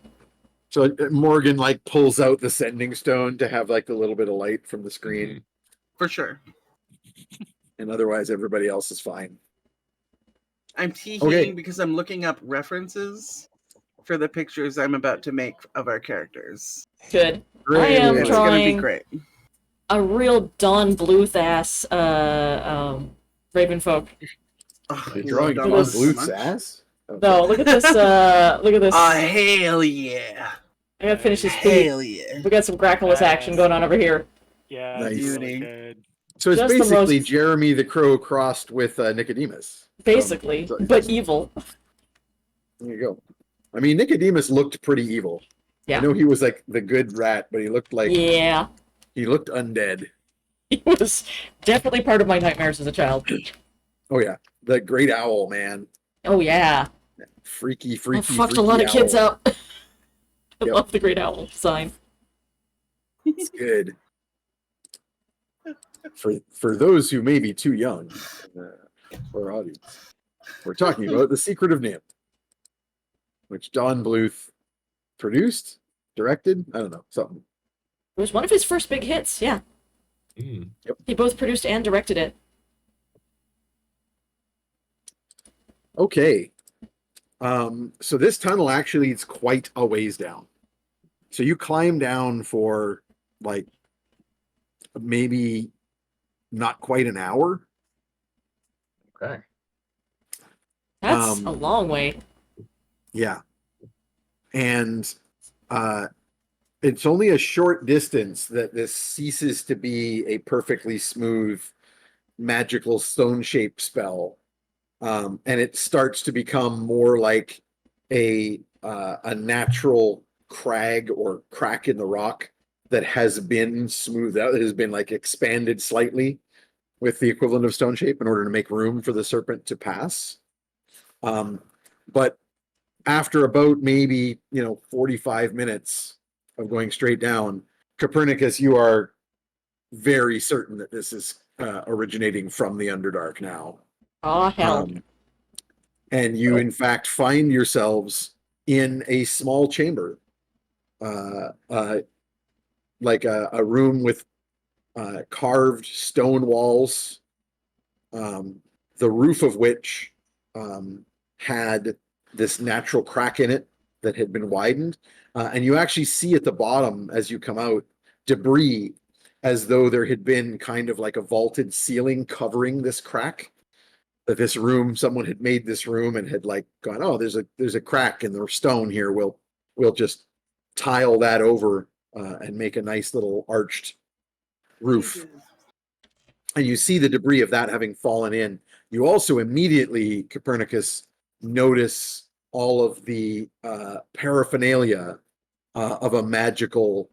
Morgan like pulls out the sending stone to have like a little bit of light from the screen, For sure. and otherwise everybody else is fine. I'm teeing Okay. because I'm looking up references for the pictures I'm about to make of our characters. Good. Great. am It's drawing- gonna be great. A real Don Bluth ass Raven folk. Oh, You're I drawing love Don Don Bluth so Bluth's much. ass. No, look at this. Look at this. Hell yeah. I gotta finish his feet. Hell yeah. We got some Grackless action going on over here. Yeah, Nice. it's really Beauty. good. So it's Just the basically most- Jeremy the Crow crossed with Nicodemus. Basically, So- but evil. There you go. I mean, Nicodemus looked pretty evil. Yeah. I know he was like the good rat, but he looked like Yeah. he looked undead. He was definitely part of my nightmares as a child. Oh yeah, the great owl, man. Oh yeah. Freaky, I freaky. fucked a freaky lot of kids owl. up. I Yep. love the Great Owl sign. It's good. For those who may be too young for our audience, we're talking about The Secret of Nim, which Don Bluth produced, directed. I don't know, something. It was one of his first big hits, yeah. Mm. He both produced and directed it. Okay. So this tunnel actually leads quite a ways down. So you climb down for like maybe not quite an hour. Okay. That's Um, a long way. Yeah. And it's only a short distance that this ceases to be a perfectly smooth magical stone-shaped spell. And it starts to become more like a natural crag or crack in the rock that has been smoothed out, that has been like expanded slightly with the equivalent of stone shape in order to make room for the serpent to pass. But after about maybe 45 minutes of going straight down, Copernicus, you are very certain that this is originating from the Underdark now. Oh hell. And you in fact find yourselves in a small chamber, like a room with carved stone walls, the roof of which had this natural crack in it that had been widened. And you actually see at the bottom, as you come out, debris as though there had been kind of like a vaulted ceiling covering this crack that this room, someone had made this room and had like gone, oh, there's a crack in the stone here. We'll just tile that over and make a nice little arched roof. And you see the debris of that having fallen in. You also immediately, Copernicus, notice all of the paraphernalia of a magical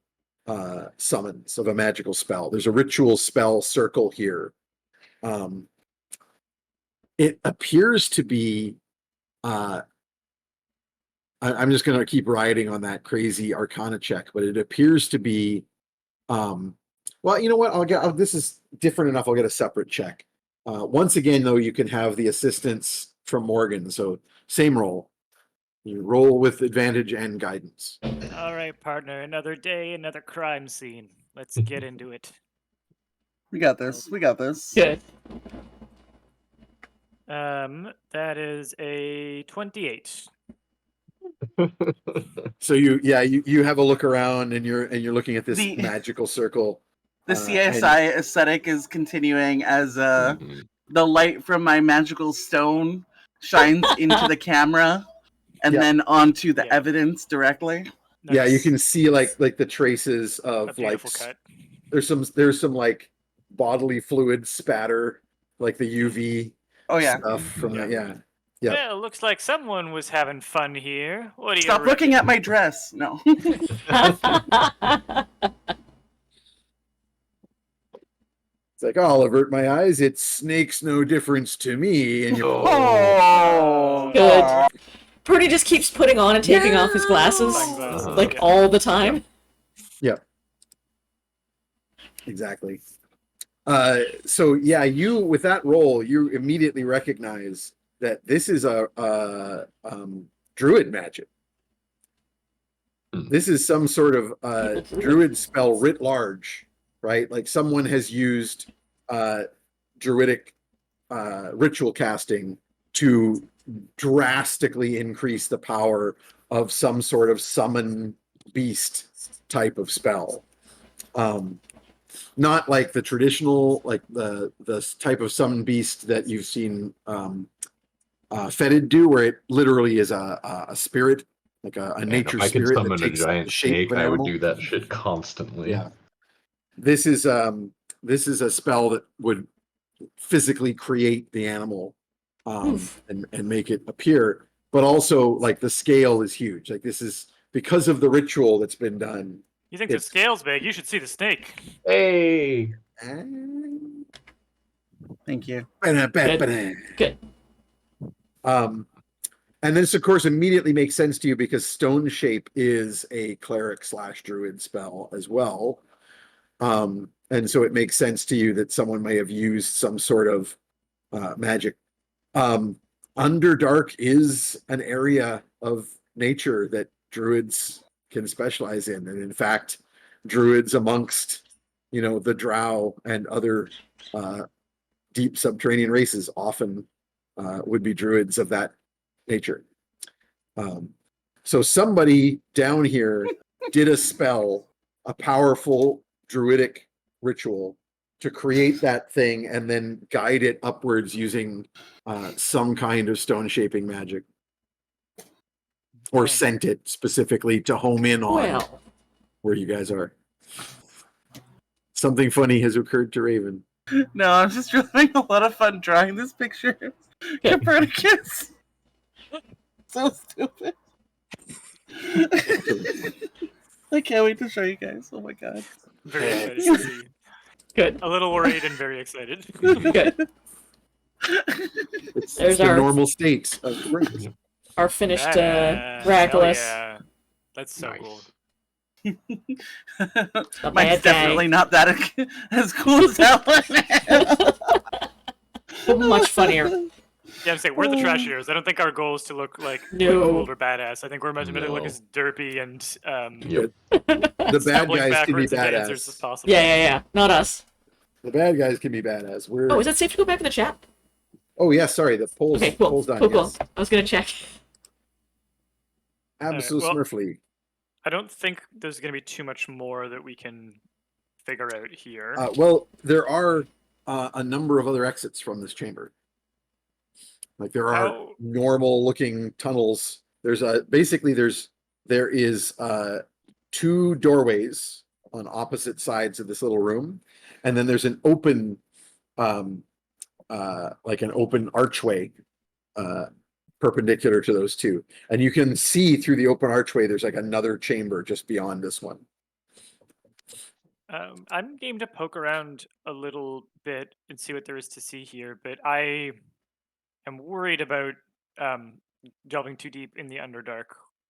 summons, of a magical spell. There's a ritual spell circle here. It appears to be I'm just going to keep riding on that crazy arcana check, but it appears to be well, you know what, this is different enough, I'll get a separate check. Once again though, you can have the assistance from Morgan, so same roll. You roll with advantage and guidance. All right, partner. Another day, another crime scene. Let's get into it. We got this. We got this. Good. That is a 28. So you have a look around and you're looking at this The- magical circle. The CSI aesthetic is continuing as Mhm. the light from my magical stone shines into the camera and Yeah. then onto the Yeah. evidence directly. Yeah, you Nice. can see like the traces a of like beautiful cut. there's some like bodily fluid spatter, like the UV Oh yeah. stuff from Yeah. that. Yeah. Yeah. Well, looks like someone was having fun here. What do you Stop looking at my dress. No. It's like, oh, I'll avert my eyes. It snakes no difference to me. And you're Oh. Good. Purdy just keeps putting on and taking off his glasses, Sunglasses, like yeah. all the time. exactly. So yeah, you with that roll, you immediately recognize that this is a druid magic. This is some sort of druid spell writ large, right? Like someone has used druidic ritual casting to drastically increase the power of some sort of summon beast type of spell. Not like the traditional, like the type of summon beast that you've seen Fetid do, where it literally is a spirit, like a nature If I could spirit that summon a takes giant the shape snake, of an I would animal. do that shit constantly. Yeah. This is a spell that would physically create the animal and make it appear, but also like the scale is huge. Like this is because of the ritual that's been done. You think the It's- scale's big? You should see the snake. Hey! Thank you. Good. And this, of course, immediately makes sense to you because Stone Shape is a cleric / druid spell as well. And so it makes sense to you that someone may have used some sort of magic. Underdark is an area of nature that druids can specialize in. And in fact, druids amongst, the drow and other deep subterranean races often would be druids of that nature. So somebody down here did a spell, a powerful druidic ritual to create that thing and then guide it upwards using some kind of stone shaping magic, or Yeah. sent it specifically to home in on Well, where you guys are. Something funny has occurred to Raven. No, I'm just having a lot of fun drawing this picture. Copernicus. So stupid. I can't wait to show you guys. Oh my god. Very excited to see. good. A little worried and very excited. Good. It's There's the our- normal state of Copernicus. Our finished Badass. Hell Miraculous. yeah. That's so Nice. cool. A Mine's bad guy. definitely not that as cool as that one. Much funnier. Yeah, I'm saying we're the trash heroes. I don't think our goal is to look like No. cool or badass. I think we're meant to No. look as derpy and Yep. The bad stumbling guys can be backwards into answers as badass. possible. Yeah. Not us. The bad guys can be badass. We're Oh, is that safe to go back in the chat? Oh yeah, sorry. The polls Okay, cool. polls done. Cool. Yes. I was gonna check. Absolutely. I don't think there's going to be too much more that we can figure out here. Well, there are a number of other exits from this chamber. Like there are How- normal looking tunnels. There's there is 2 doorways on opposite sides of this little room, and then there's an open like an open archway perpendicular to those 2, and you can see through the open archway there's like another chamber just beyond this one. I'm game to poke around a little bit and see what there is to see here, but I am worried about delving too deep in the Underdark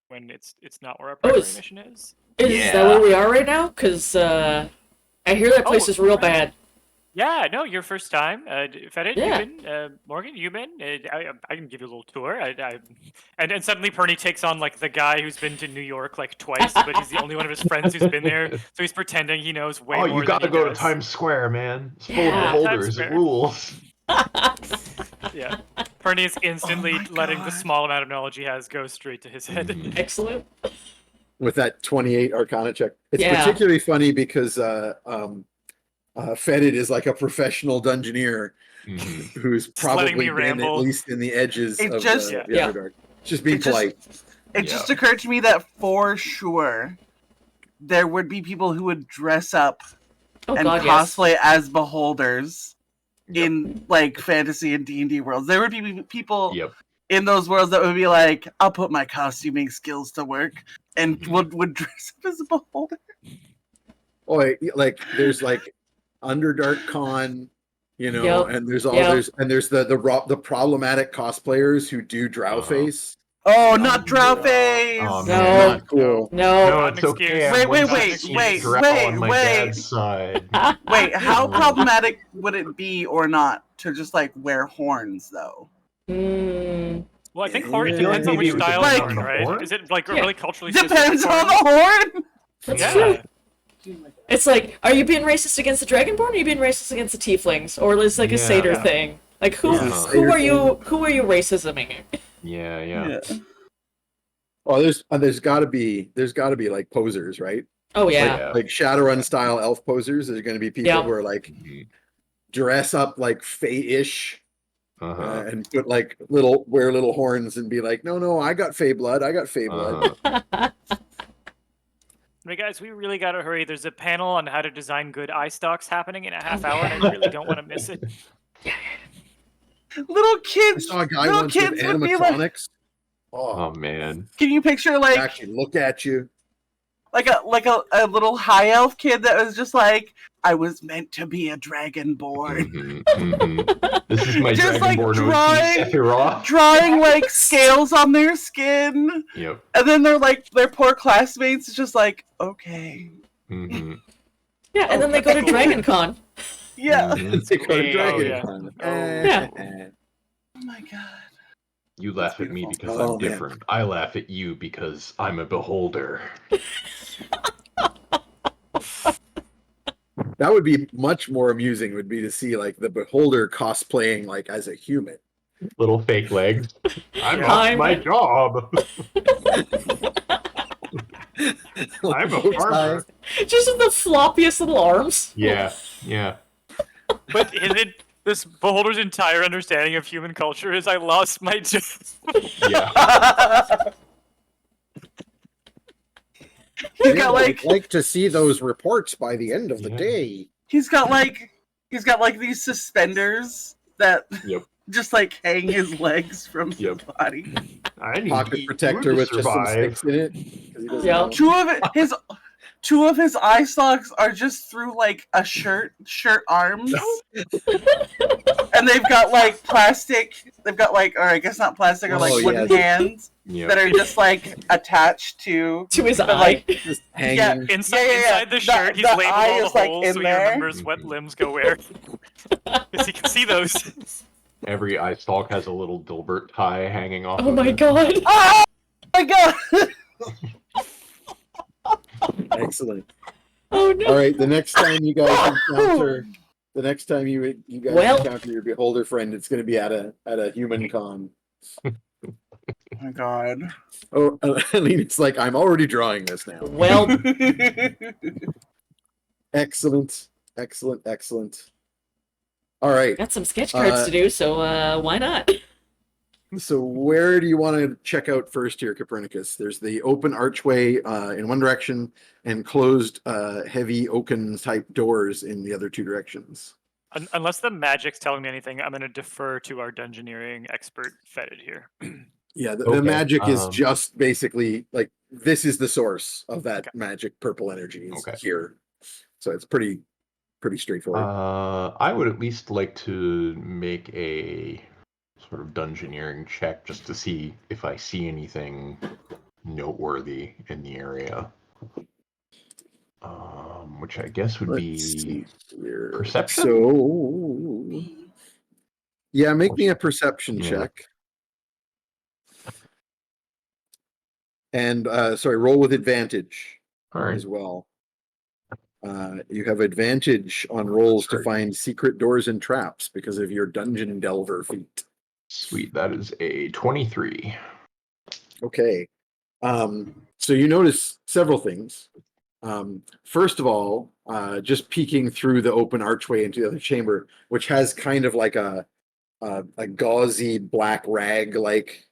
when it's not where our primary is- mission is. Is that where we are right now? Because I hear that place is real bad. Yeah, no, your first time. Fedit, Yeah. you've been, Morgan, you've been. I can give you a little tour. And suddenly Perny takes on like the guy who's been to New York like twice, but he's the only one of his friends who's been there. So he's pretending he knows way more. You gotta than he go to does. Times Square, man. It's full Yeah. of Times beholders. It Square. rules. Yeah, Perny is instantly my letting the God. small amount of knowledge he has go straight to his head. Mhm. Excellent. With that 28 Arcana check, it's Yeah. particularly funny because Fedid is like a professional dungeoneer Mhm. who's Just letting me probably been at ramble. least in the edges It of just- the Yeah. Underdark. Just being It just- polite. It just occurred to me that for sure there would be people who would dress up Oh and god, yes. cosplay as beholders Yep. in like fantasy and D&D worlds. There would be people Yep. in those worlds that would be like, I'll put my costuming skills to work and Mhm. would dress up as a beholder. Oh, like there's like Underdark Con, you know, Yep. and there's all Yep. there's the problematic cosplayers who do drow Uh-huh. face. Oh, not drow no. face! Oh, No. man. Not cool. No. No, Not it's an okay. excuse. I'm Wait, wait, one wait, such wait, drow wait, on my wait. dad's side. Wait, how Oh. problematic would it be or not to just like wear horns though? Mm, Well, I think I horn. It feel like depends on maybe which it would style depend of on horn, the right? horn. Is it like a Yeah. really culturally Depends specific on horn? the horn. that's Yeah. true. It's like, are you being racist against the Dragonborn, or are you being racist against the Tieflings, or is like a Yeah. satyr Yeah. thing? Like who Uh-huh. who are you racisming? Yeah. Oh, there's got to be like posers, right? Oh yeah. Like Shadowrun style elf posers. There's going to be people Yeah. who are like Mhm. dress up like Fey-ish Uh-huh. and put like wear little horns and be like, no, I got Fey blood. I got Fey blood. Uh-huh. Hey guys, we really gotta hurry. There's a panel on how to design good eye stalks happening in a half hour, and I really don't want to miss it. Little I kids, saw a guy little once with kids would be like, animatronics. Oh, Oh man. can you picture like actually look at you. a little high elf kid that was just like, I was meant to be a dragonborn. Mhm. Mhm. This is my Just, like, Dragonborn drawing- OG Sephiroth. Drawing like scales on their skin. Yep. And then they're like their poor classmates just like, okay. hmm Yeah, and then they go to Dragon Con. Yeah. They go to Hey, Dragon yeah. Con. Yeah. Oh my god. You laugh at me beautiful. because Oh, I'm man. different. I laugh at you because I'm a beholder. That would be much more amusing. Would be to see like the beholder cosplaying like as a human. Little fake legs. I'm Yeah. off my job. I'm a farmer. Just with the floppiest little arms. Yeah. But isn't this beholder's entire understanding of human culture is I lost my job? Yeah. He's got like I'd like to see those reports by the end of the Yeah. day. he's got like these suspenders that Yep. just like hang his legs from his Yep. body. I need to Pocket eat protector food to with just some survive. sticks in it. 'Cause he doesn't Yeah. know. Two of his eye stalks are just through like a shirt arms. And they've got like plastic, or I guess not plastic, or like Oh, wooden yes. hands Yep. that are just like attached to To his But, eye. like, Just hanging. Yeah. Inside, Yeah, yeah, yeah. inside the The- shirt, he's the labeled eye all is, the like, holes in so he there. remembers what limbs go where. Because he can see those. Every eye stalk has a little Dilbert tie hanging off. Oh of my it. god. Oh my god! Excellent. Oh no. All right, the next time you guys encounter Well- encounter your beholder friend, it's going to be at a human con. Oh my god. Oh, Alina's like, I'm already drawing this now. Well, Excellent. All right. got some sketch cards to do, so why not? So where do you want to check out first here, Copernicus? There's the open archway in one direction and closed heavy oaken type doors in the other two directions. Unless the magic's telling me anything, I'm going to defer to our dungeoneering expert Fetid here. Yeah, the Okay, magic is just basically like this is the source of that Okay. magic purple energy is Okay. here. So it's pretty straightforward. I would at least like to make a sort of dungeoneering check just to see if I see anything noteworthy in the area. Which I guess would Let's be see here. perception? So yeah, make me a perception Yeah. check. And roll with advantage All right. as well. You have advantage on rolls to find secret doors and traps because of your dungeon delver feat. Sweet. That is a 23. Okay. So you notice several things. First of all, just peeking through the open archway into the other chamber, which has kind of like a gauzy black rag like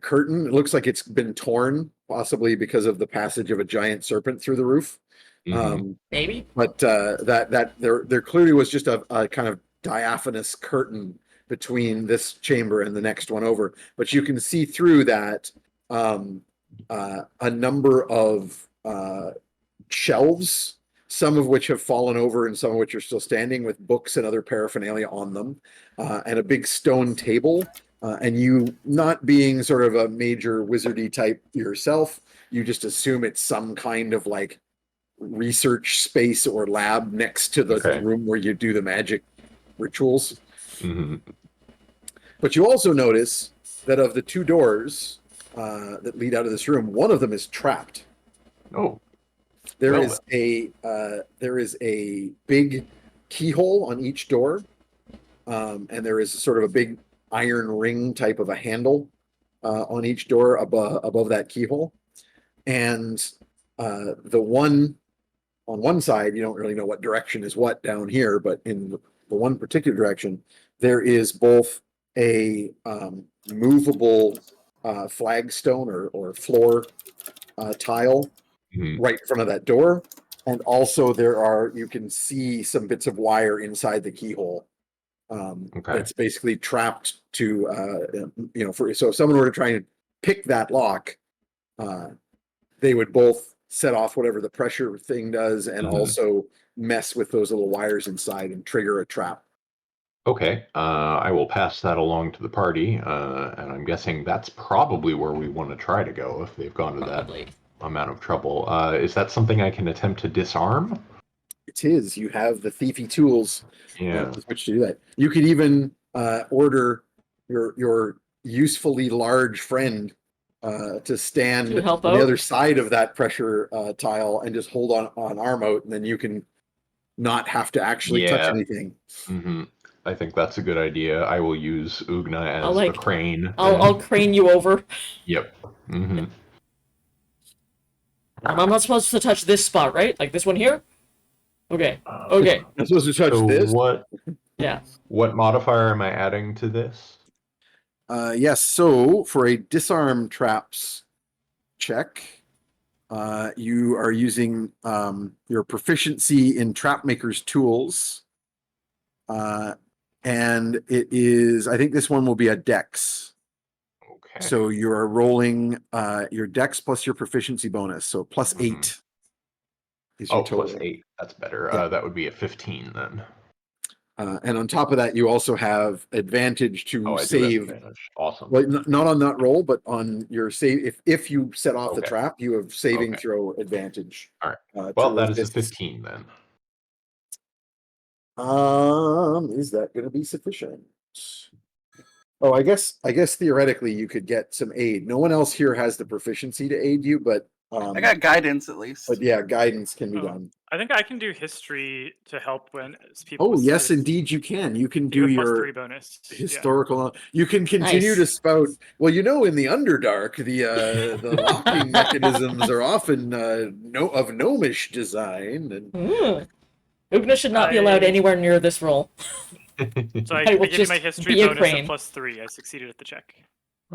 curtain. It looks like it's been torn, possibly because of the passage of a giant serpent through the roof. Maybe. But that there clearly was just a kind of diaphanous curtain between this chamber and the next one over. But you can see through that a number of shelves, some of which have fallen over and some of which are still standing with books and other paraphernalia on them, and a big stone table. And you, not being sort of a major wizardy type yourself, you just assume it's some kind of like research space or lab next to the room where you do the magic rituals. But you also notice that of the two doors that lead out of this room, one of them is trapped. Oh. There is a big keyhole on each door, and there is sort of a big iron ring type of a handle on each door above that keyhole. And the one on one side, you don't really know what direction is what down here, but in the one particular direction, there is both a movable flagstone or floor tile right in front of that door. And also you can see some bits of wire inside the keyhole. That's basically trapped to, so if someone were to try and pick that lock, they would both set off whatever the pressure thing does and also mess with those little wires inside and trigger a trap. Okay, I will pass that along to the party, and I'm guessing that's probably where we want to try to go if they've gone to that amount of trouble. Is that something I can attempt to disarm? It is. You have the thiefy tools with which to do that. You could even order your usefully large friend to stand on the other side of that pressure tile and just hold on arm out, and then you can not have to actually touch anything. I think that's a good idea. I will use Ugna as the crane. I'll crane you over. Yep. I'm not supposed to touch this spot, right? Like this one here? Okay. Okay. I'm supposed to touch this? What? Yeah. What modifier am I adding to this? Yes, so for a disarm traps check, you are using your proficiency in Trapmaker's tools. And it is, I think this one will be a dex. Okay. So you are rolling your dex plus your proficiency bonus. So plus 8 is your total. Plus 8. That's better. Yeah. That would be a 15 then. And on top of that, you also have advantage to save. Awesome. Well, not on that roll, but on your save. If you set off the trap, you have saving throw advantage. All right. Well, that is a 15 then. Is that going to be sufficient? Oh, I guess theoretically you could get some aid. No one else here has the proficiency to aid you, but I got guidance at least. But yeah, guidance can be done. I think I can do history to help when people. Oh yes, indeed you can. You can do your +3 bonus. historical. You can continue to spout. Well, in the Underdark, the locking mechanisms are often of gnomish design. And Ugna should not be allowed anywhere near this roll. So I I will give you my just history be a bonus crane. of +3. I succeeded at the check.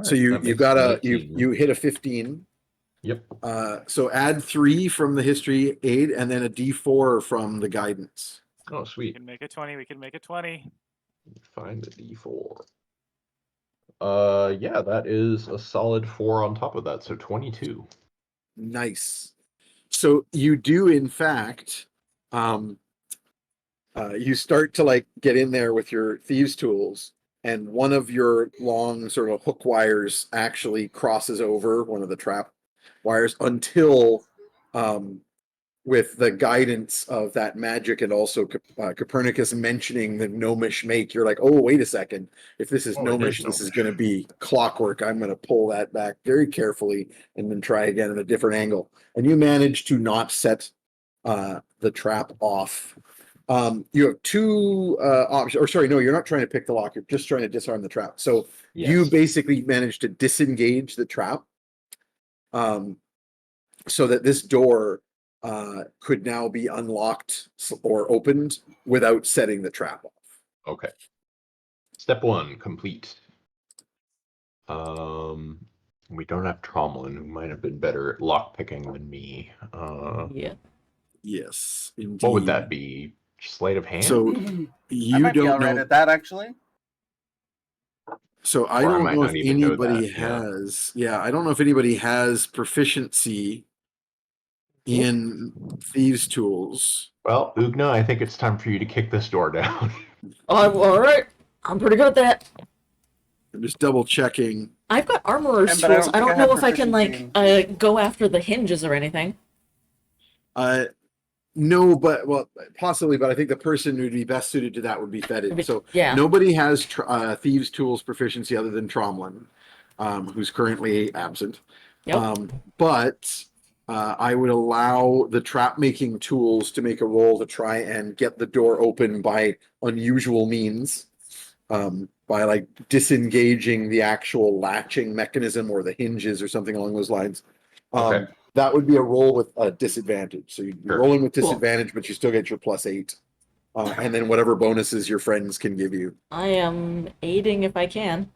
So you That got makes a it 18. you hit a 15. Yep. So add 3 from the history aid and then a D4 from the guidance. Oh, We sweet. can make it 20. We can make it 20. Find the D4. Yeah, that is a solid 4 on top of that, so 22. Nice. So you do in fact, you start to like get in there with your thieves tools, and one of your long sort of hook wires actually crosses over one of the trap wires until, with the guidance of that magic and also Copernicus mentioning the gnomish make, you're like, oh, wait a second. If this is Oh, it is gnomish, this is gnomish. going to be clockwork. I'm going to pull that back very carefully and then try again at a different angle. And you manage to not set the trap off. You have 2 options, or sorry, no, you're not trying to pick the lock. You're just trying to disarm the trap. So you Yes. basically managed to disengage the trap, so that this door could now be unlocked or opened without setting the trap off. Okay. Step 1, complete. We don't have Tromlin, who might have been better at lockpicking than me. Yeah. Yes, indeed. What would that be? Sleight of hand? So I you might be don't all right know. at that, actually. So I Or I don't might know not if even know anybody that, yeah. has. Yeah, I don't know if anybody has proficiency in thieves' tools. Well, Ugna, I think it's time for you to kick this door down. All right. I'm pretty good at that. I'm just double checking. I've got armorer's But I tools. don't I think don't I have know if I can proficiency like go after the hinges or anything. No, but well, possibly, but I think the person who'd be best suited to that would be Fetid. So Yeah. nobody has thieves' tools proficiency other than Tromlin, who's currently absent. Yep. But I would allow the trap making tools to make a roll to try and get the door open by unusual means, by like disengaging the actual latching mechanism or the hinges or something along those lines. Okay. That would be a roll with a disadvantage. So you'd be Sure. rolling with Cool. disadvantage, but you still get your +8. And then whatever bonuses your friends can give you. I am aiding if I can.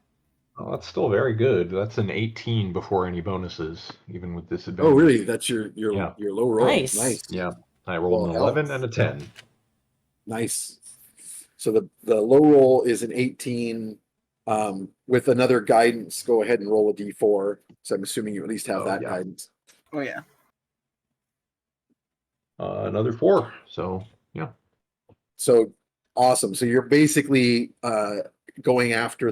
Oh, that's still very good. That's an 18 before any bonuses, even with disadvantage. Oh, really? That's your Yeah. low roll. Nice. Yeah. I rolled Well, an 11 and a 10. Nice. So the low roll is an 18. With another guidance, go ahead and roll a d4. So I'm assuming you at least have Oh, that yeah. guidance. Oh, yeah. Another 4. So, yeah. So awesome. So you're basically going after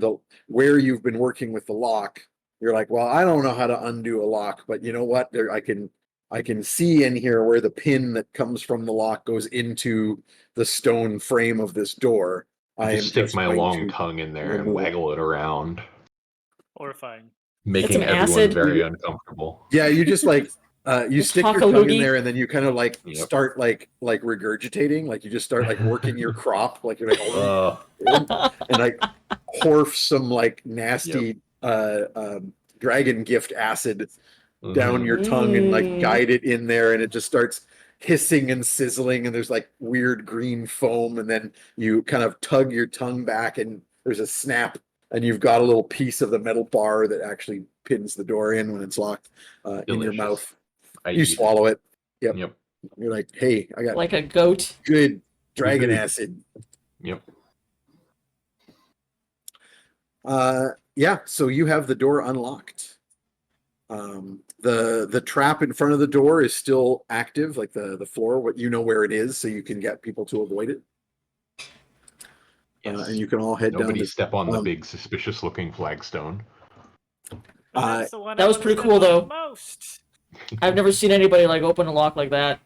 where you've been working with the lock. You're like, well, I don't know how to undo a lock, but you know what? I can see in here where the pin that comes from the lock goes into the stone frame of this door. I just stick my going long to tongue in there and remove it. waggle it around, Horrifying. making some everyone acid. very uncomfortable. Yeah, you just like you stick your Talk a tongue in loogie. there and then you kind of like Yep. start like regurgitating, like you just start like working your crop, like you're like and like horf some like nasty dragon gift acid down your tongue and like guide it in there, and it just starts hissing and sizzling, and there's like weird green foam, and then you kind of tug your tongue back and there's a snap, and you've got a little piece of the metal bar that actually pins the door in when it's locked in your Delicious. mouth. I You eat swallow it. Yep. Yep. You're like, hey, I got Like a goat. good dragon Good. acid. Yep. Yeah, so you have the door unlocked. The trap in front of the door is still active, like the floor, what you know where it is, so you can get people to avoid it. Yes. And you can all head Nobody down to step on the big suspicious looking flagstone. That's the one that I was wanna pretty step cool, on though. the most. I've never seen anybody like open a lock like that.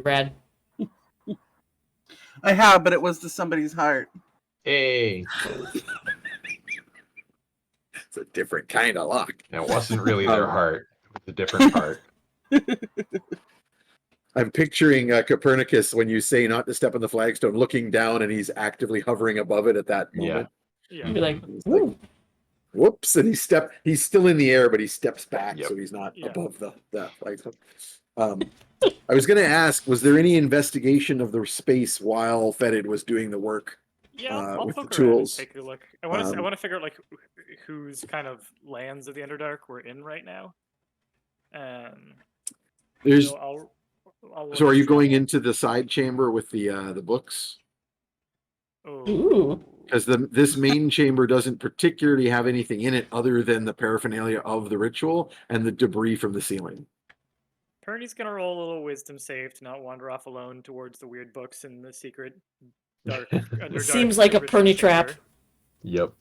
Rad. I have, but it was to somebody's heart. Hey. It's a different kind of lock. That wasn't really their heart. It was a different heart. I'm picturing Copernicus when you say not to step on the flagstone, looking down, and he's actively hovering above it at that moment. Yeah. You'd be like, He's like, ooh. whoops, and he's still in the air, but he steps back, Yep. so he's not Yeah. above the flagstone. I was going to ask, was there any investigation of the space while Fetid was doing the work Yeah, I'll with the poke around and tools. take a look. I want to. I Um, want to figure out like whose kind of lands of the Underdark we're in right now. There's So I'll look so are at you going travel. into the side chamber with the books? Ooh. Because this main chamber doesn't particularly have anything in it other than the paraphernalia of the ritual and the debris from the ceiling. Perny's gonna roll a little wisdom save to not wander off alone towards the weird books in the secret dark Underdark. Seems like a ritual Perny trap. chamber. Yep.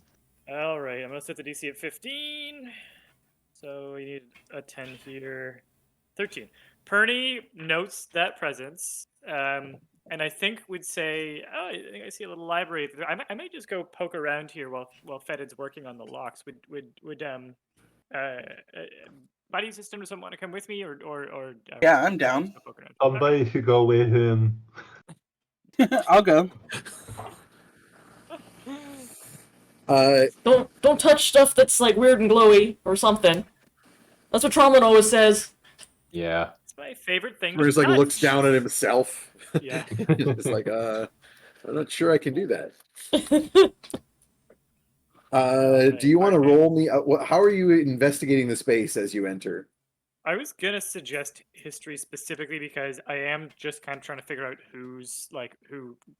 All right, I'm gonna set the DC at 15. So we need a 10 here. 13. Perny notes that presence, and I think would say, "Oh, I think I see a little library. I might just go poke around here while Fedid's working on the locks. Would body system doesn't want to come with me, or Yeah, I'm down. just go poke around? Somebody should go with him. I'll go. Don't touch stuff that's like weird and glowy or something. That's what Tromlin always says. Yeah. It's my favorite thing. Where he's to like touch. looks down at himself. Yeah. It's like, I'm not sure I can do that. Do you want to roll me? How are you investigating the space as you enter? I was gonna suggest history specifically because I am just kind of trying to figure out who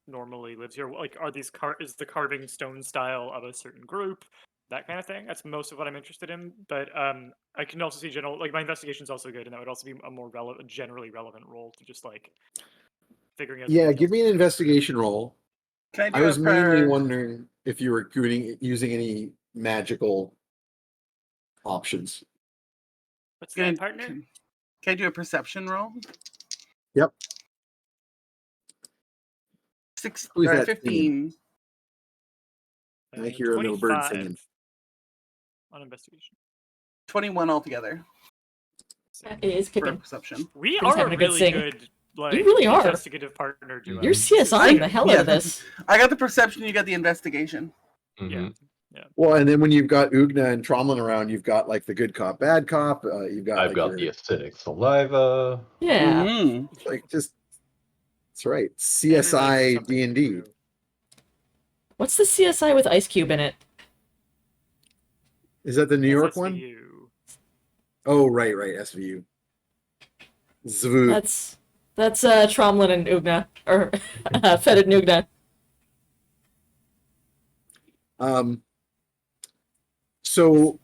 normally lives here. Like, are these is the carving stone style of a certain group, that kind of thing. That's most of what I'm interested in. But I can also see general, like, my investigation is also good, and that would also be a more generally relevant role to just like figuring out. Yeah, give me an investigation roll. Can I do I was it mainly for... wondering if you were using any magical options. What's Can I, that, partner? can I do a perception roll? Yep. 15. 15. I hear a little bird 25 singing. on investigation. 21 altogether That is for kicking. perception. We Brings are having a a good really sing. good, like, You really are. investigative partner duo. You're CSIing the hell out of this. I got the perception, you got the investigation. Mhm. Well, and then when you've got Ugna and Tromlin around, you've got like the good cop, bad cop. You've got I've like got the acidic saliva. Yeah. Mhm. like just that's right. Andrew likes CSI something D and D. true. What's the CSI with Ice Cube in it? Is that the New York That's one? SVU. Oh, right, SVU. Zvu. That's Tromlin and Ugna, or Fedid and Ugna. So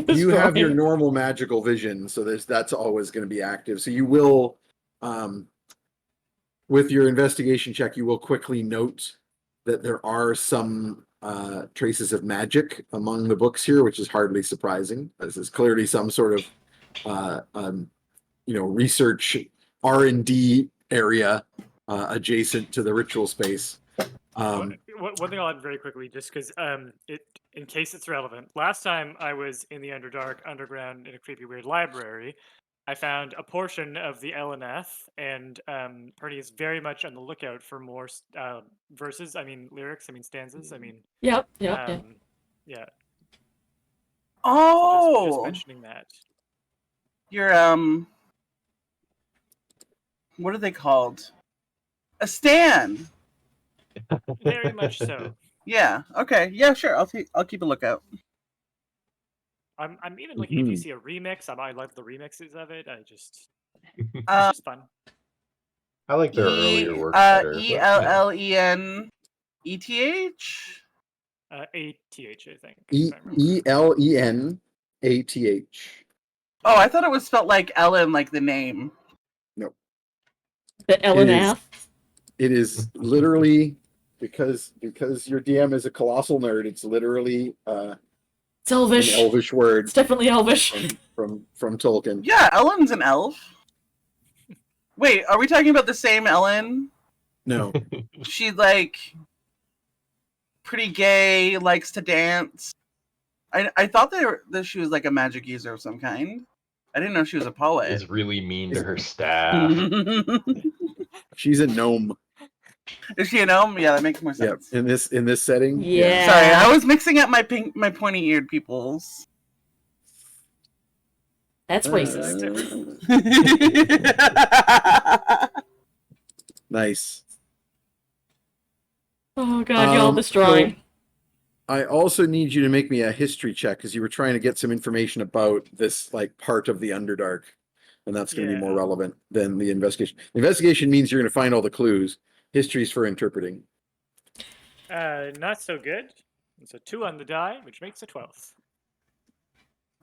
you have your Right. normal magical vision, so that's always going to be active. So you will, with your investigation check, you will quickly note that there are some traces of magic among the books here, which is hardly surprising. This is clearly some sort of, research R&D area adjacent to the ritual space. One thing I'll add very quickly, just because in case it's relevant. Last time I was in the Underdark underground in a creepy weird library, I found a portion of the LNF, and Perny is very much on the lookout for more verses. I mean lyrics. I mean stanzas. I mean. Yep. Yeah. Oh, So just mentioning that. you're what are they called? A stan. Very much so. Yeah. Okay. Yeah. Sure. I'll keep a lookout. I'm even looking if you see a remix. I love the remixes of it. It's Uh, just fun. I like their earlier work better. but, yeah. ELLENETH. ATH, I think. ELENATH. Oh, I thought it was spelled like Ellen, like the name. No. The Elenath. It is literally because your DM is a colossal nerd. It's literally It's Elvish. an Elvish word It's definitely Elvish. from Tolkien. Yeah, Ellen's an elf. Wait, are we talking about the same Ellen? No, She's like pretty gay, likes to dance. I thought that she was like a magic user of some kind. I didn't know she was a poet. Is really mean to her staff. she's a gnome. Is she a gnome? Yeah, that makes more Yeah, sense. in this setting. Yeah. Sorry, I was mixing up my pointy-eared peoples. That's racist. Nice. Oh god, y'all So destroying. I also need you to make me a history check because you were trying to get some information about this like part of the Underdark, and that's going to be more Yeah. relevant than the investigation. The investigation means you're going to find all the clues. History's for interpreting. Not so good. It's a 2 on the die, which makes a 12th.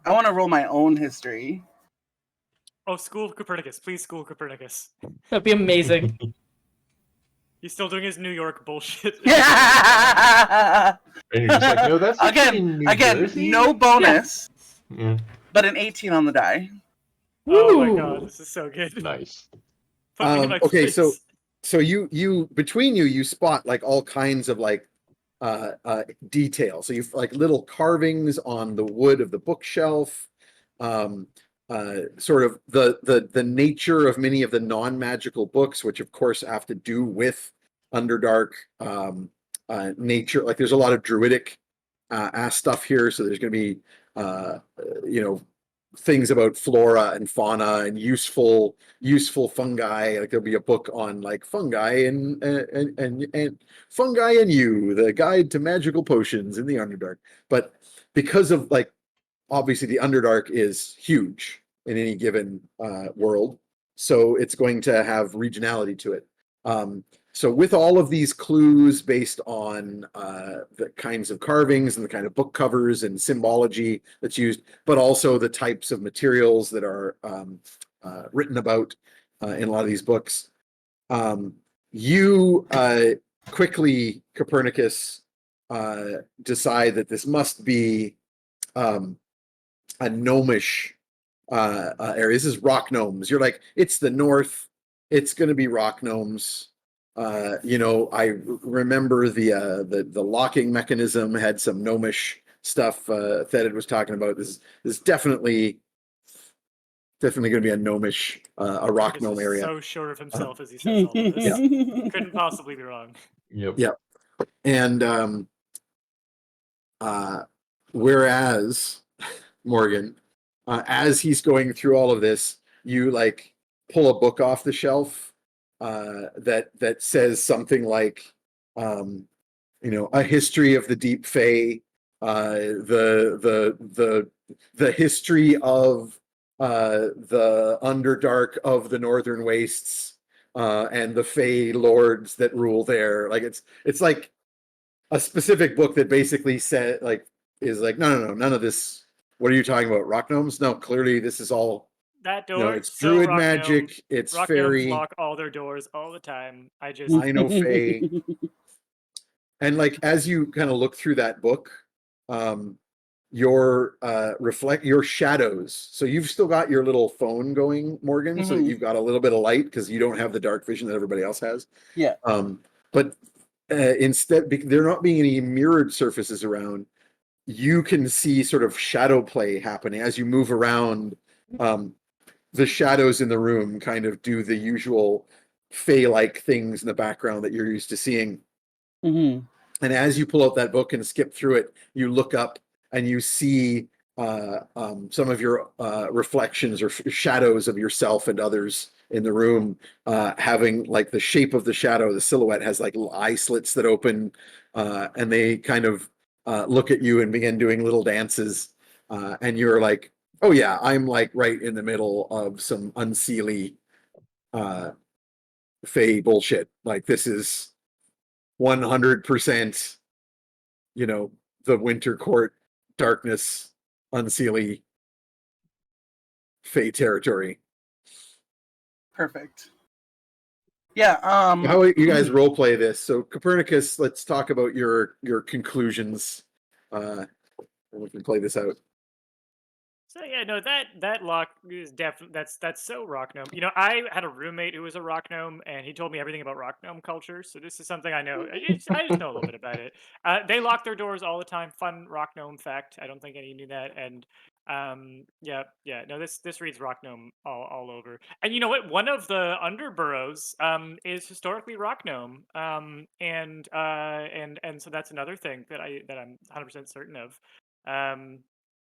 I want to roll my own history. Oh, school Copernicus. Please, school Copernicus. That'd be amazing. He's still doing his New York bullshit. And you're just like, no, that's actually in New Jersey. No bonus, Yeah. but an 18 on the die. Oh my Woo! god, this is so good. Nice. Put me in my Okay, place. so you between you spot like all kinds of like detail. So you've like little carvings on the wood of the bookshelf, sort of the nature of many of the non-magical books, which of course have to do with Underdark nature. Like there's a lot of druidic stuff here, so there's going to be things about flora and fauna and useful fungi. Like there'll be a book on like fungi and fungi and you, the guide to magical potions in the Underdark. But because of like obviously the Underdark is huge in any given world, so it's going to have regionality to it. So with all of these clues based on the kinds of carvings and the kind of book covers and symbology that's used, but also the types of materials that are written about in a lot of these books, you quickly, Copernicus, decide that this must be a gnomish area. This is rock gnomes. You're like, it's the north. It's going to be rock gnomes. I remember the locking mechanism had some gnomish stuff Thed was talking about. This is definitely going to be a gnomish, a rock Copernicus gnome is area. so sure of himself as he says all of this. Couldn't possibly be wrong. Yep. Yeah. And whereas Morgan, as he's going through all of this, you like pull a book off the shelf that says something like, a history of the deep fae, the history of the Underdark of the Northern Wastes, and the fae lords that rule there. Like it's like a specific book that basically said like is like no, none of this. What are you talking about? Rock gnomes? No, clearly this is all. That door, It's so druid rock magic. gnome. It's Rock gnomes fairy. lock all their doors all the time. I just I know fae. And like as you kind of look through that book, your your shadows. So you've still got your little phone going, Morgan, so that you've got a little bit of light because you don't have the dark vision that everybody else has. Yeah. But instead, there not being any mirrored surfaces around, you can see sort of shadow play happening as you move around. The shadows in the room kind of do the usual fey-like things in the background that you're used to seeing. Mm-hmm. And as you pull out that book and skip through it, you look up and you see some of your reflections or shadows of yourself and others in the room, having like the shape of the shadow, the silhouette has like little eye slits that open, and they kind of look at you and begin doing little dances. And you're like, oh yeah, I'm like right in the middle of some unseelie fey bullshit. Like this is 100%, the winter court darkness, unseelie fey territory. Perfect. Yeah. How you guys role play this? So Copernicus, let's talk about your conclusions. And we can play this out. So yeah, no, that lock is definitely that's so rock gnome. I had a roommate who was a rock gnome, and he told me everything about rock gnome culture. So this is something I know. I just know a little bit about it. They lock their doors all the time. Fun rock gnome fact. I don't think any knew that. And yeah. No, this reads rock gnome all over. And you know what? One of the underboroughs is historically rock gnome. And so that's another thing that I'm 100% certain of.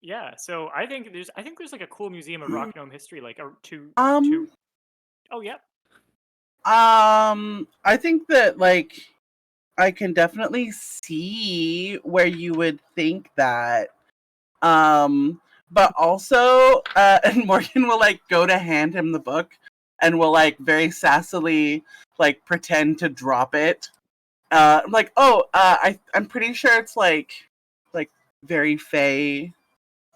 Yeah, so I think there's like a cool museum of rock gnome history, like two. Oh yeah. I think that like I can definitely see where you would think that. But also, and Morgan will like go to hand him the book, and will like very sassily like pretend to drop it. Like, I'm pretty sure it's like very fey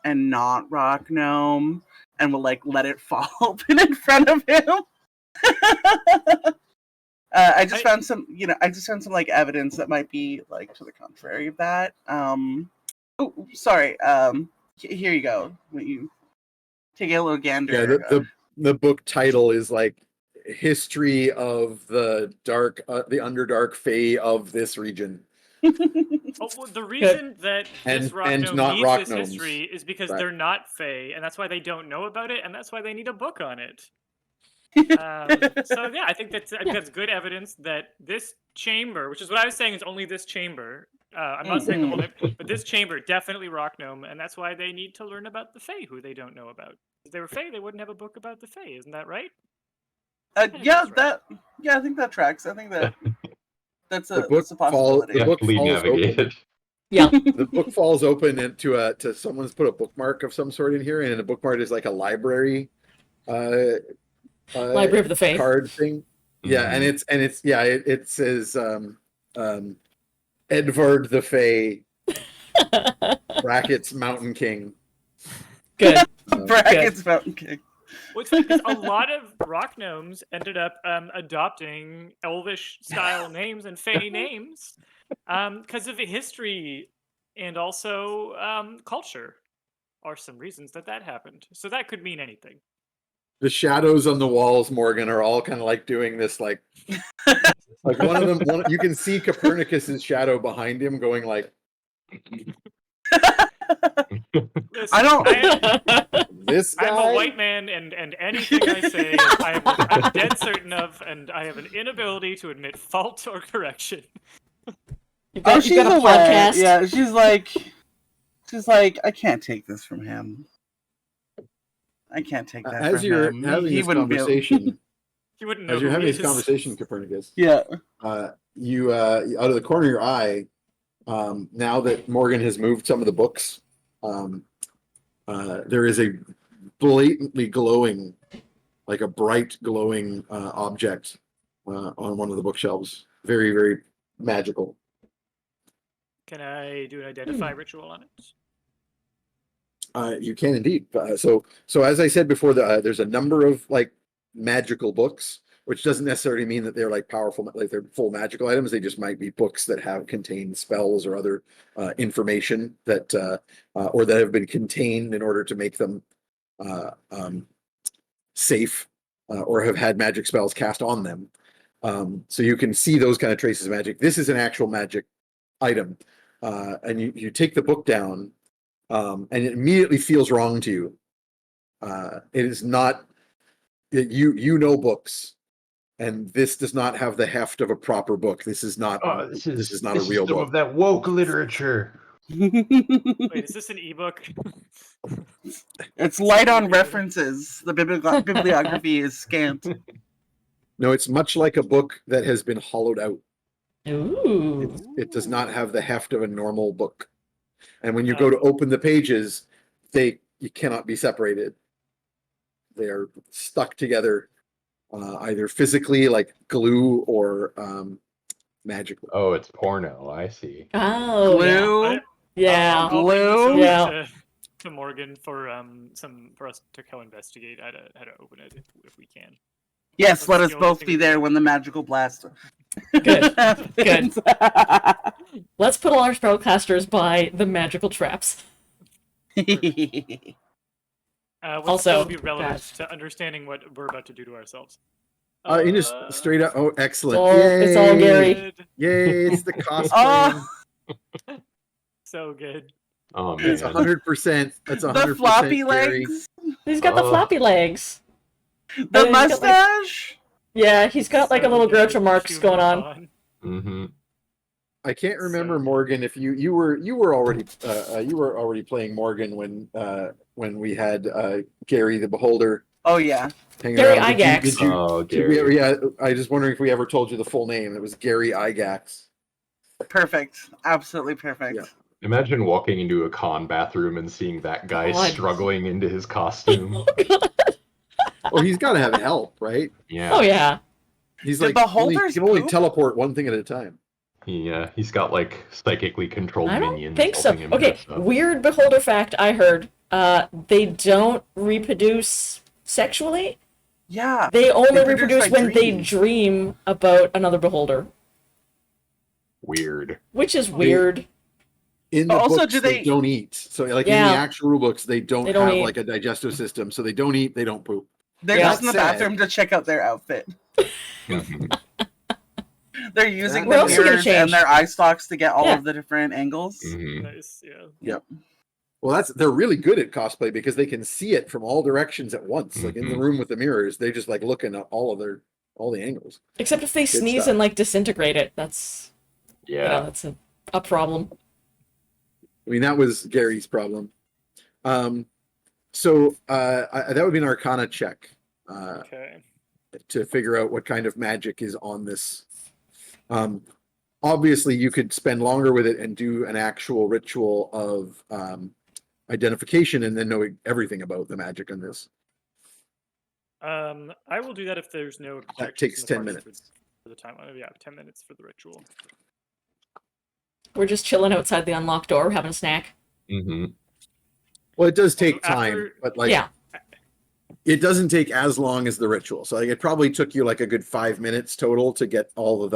and not rock gnome, and will like let it fall open in front of him. I just found some like evidence that might be like to the contrary of that. Oh, sorry. Here you go. You take a little gander. Yeah, the book title is like History of the Dark, the Underdark Fae of this region. Oh, well, the reason that this And- rock and gnome not needs rock this gnomes. history is because Right. they're not Fae, and that's why they don't know about it, and that's why they need a book on it. So yeah, I think that's good evidence that this chamber, which is what I was saying, is only this chamber. I'm not saying the whole name, but this chamber definitely rock gnome, and that's why they need to learn about the Fae, who they don't know about. If they were Fae, they wouldn't have a book about the Fae, isn't that right? Yeah, that's right. I think that tracks. I think that that's The a book possibility. The book Deftly falls open. navigated. Yeah. The book falls open into to someone's put a bookmark of some sort in here, and the bookmark is like a library Library of the Fae. card thing. Yeah, and Mhm. it says Edvard the Fae brackets Mountain King. Good. Brackets Mountain King. Well, it's funny because a lot of rock gnomes ended up adopting elvish style names and Fae names because of the history and also culture are some reasons that happened. So that could mean anything. The shadows on the walls, Morgan, are all kind of like doing this, like one of them. You can see Copernicus's shadow behind him, going like, Listen, I don't- "This guy." I'm a white man, and anything I say, I'm dead certain of, and I have an inability to admit fault or correction. You've got, she's you've got a aware. podcast. Yeah, she's like, I can't take this from him. I can't take that As from you're him. having He this wouldn't be able- conversation, You wouldn't know as you're who having he this is. conversation, Copernicus, Yeah. you out of the corner of your eye, now that Morgan has moved some of the books, there is a blatantly glowing, like a bright glowing object on one of the bookshelves. Very, very magical. Can I do an identify ritual on it? You can indeed. So as I said before, there's a number of like magical books, which doesn't necessarily mean that they're like powerful, like they're full magical items. They just might be books that have contained spells or other information that or that have been contained in order to make them safe or have had magic spells cast on them. So you can see those kind of traces of magic. This is an actual magic item, and you take the book down. And it immediately feels wrong to you. It is not you know books, and this does not have the heft of a proper book. This is not This is not a is real some book. of that woke literature. Wait, is this an ebook? It's light on references. The bibliography is scant. No, it's much like a book that has been hollowed out. Ooh. It does not have the heft of a normal book. And when you go to open the pages, you cannot be separated. They are stuck together, either physically, like glue, or magically. Oh, it's porno. I see. Oh, Glue. yeah. I'll bring this Glue? over Yeah. to Morgan for us to co-investigate how to open it if we can. Yes, let Let's us go both with be the- there when the magical blast. Good. happens. Let's put all our spellcasters by the magical traps. Would Also, still be relevant gosh. to understanding what we're about to do to ourselves. You just straight up. Oh, excellent! It's all Gary. Good. Yay! It's the cosplay. So good. Oh man. It's 100%. That's 100%. The floppy Gary. legs. He's got the Oh. floppy legs. The And he's got, like- mustache. Yeah, he's got like a So little good. Groucho Marx Shoe going on. on. Mm-hmm. I can't remember So- Morgan if you were already playing Morgan when we had Gary the Beholder Oh yeah. hanging Gary around. Gygax. Oh, did we ever- Gary. yeah, I just wondering if we ever told you the full name. It was Gary Gygax. Perfect. Absolutely perfect. Yeah. Imagine walking into a con bathroom and seeing that guy God. struggling into his costume. Well, he's got to have help, right? Yeah. Oh yeah. He's Did like beholders he can only poop? teleport one thing at a time. He's got like psychically controlled I don't minions think so. helping him Okay, do stuff. weird beholder fact I heard. They don't reproduce sexually. Yeah. They only produce reproduce by when they dreams. dream about another beholder, Weird. which is weird. In But the also, books, do they they- don't eat. So, like in Yeah. the actual rule books, they don't They don't have eat. like a digestive system. So they don't eat. They don't poop. They're Yeah. just in the That said- bathroom to check out their outfit. Mhm. They're using What the else are you gonna mirrors change? and their eye stalks to get all Yeah. of the different angles. Mhm. Nice. Yeah. Well, they're really good at cosplay because they can see it from all directions at once. Like in the Mhm. room with the mirrors, they just like looking at all the angles. Except if they sneeze stuff. and like disintegrate it, that's Yeah. that's a problem. I mean, that was Gary's problem. That would be an Arcana check Okay. to figure out what kind of magic is on this. Obviously, you could spend longer with it and do an actual ritual of identification, and then know everything about the magic on this. I will do that if there's no objections takes in the 10 party minutes. for the time. Yeah, 10 minutes for the ritual. We're just chilling outside the unlocked door, having a snack. Mhm. Well, it does take Also, time, after- but like Yeah. it doesn't take as long as the ritual. So like it probably took you like a good 5 minutes total to get all of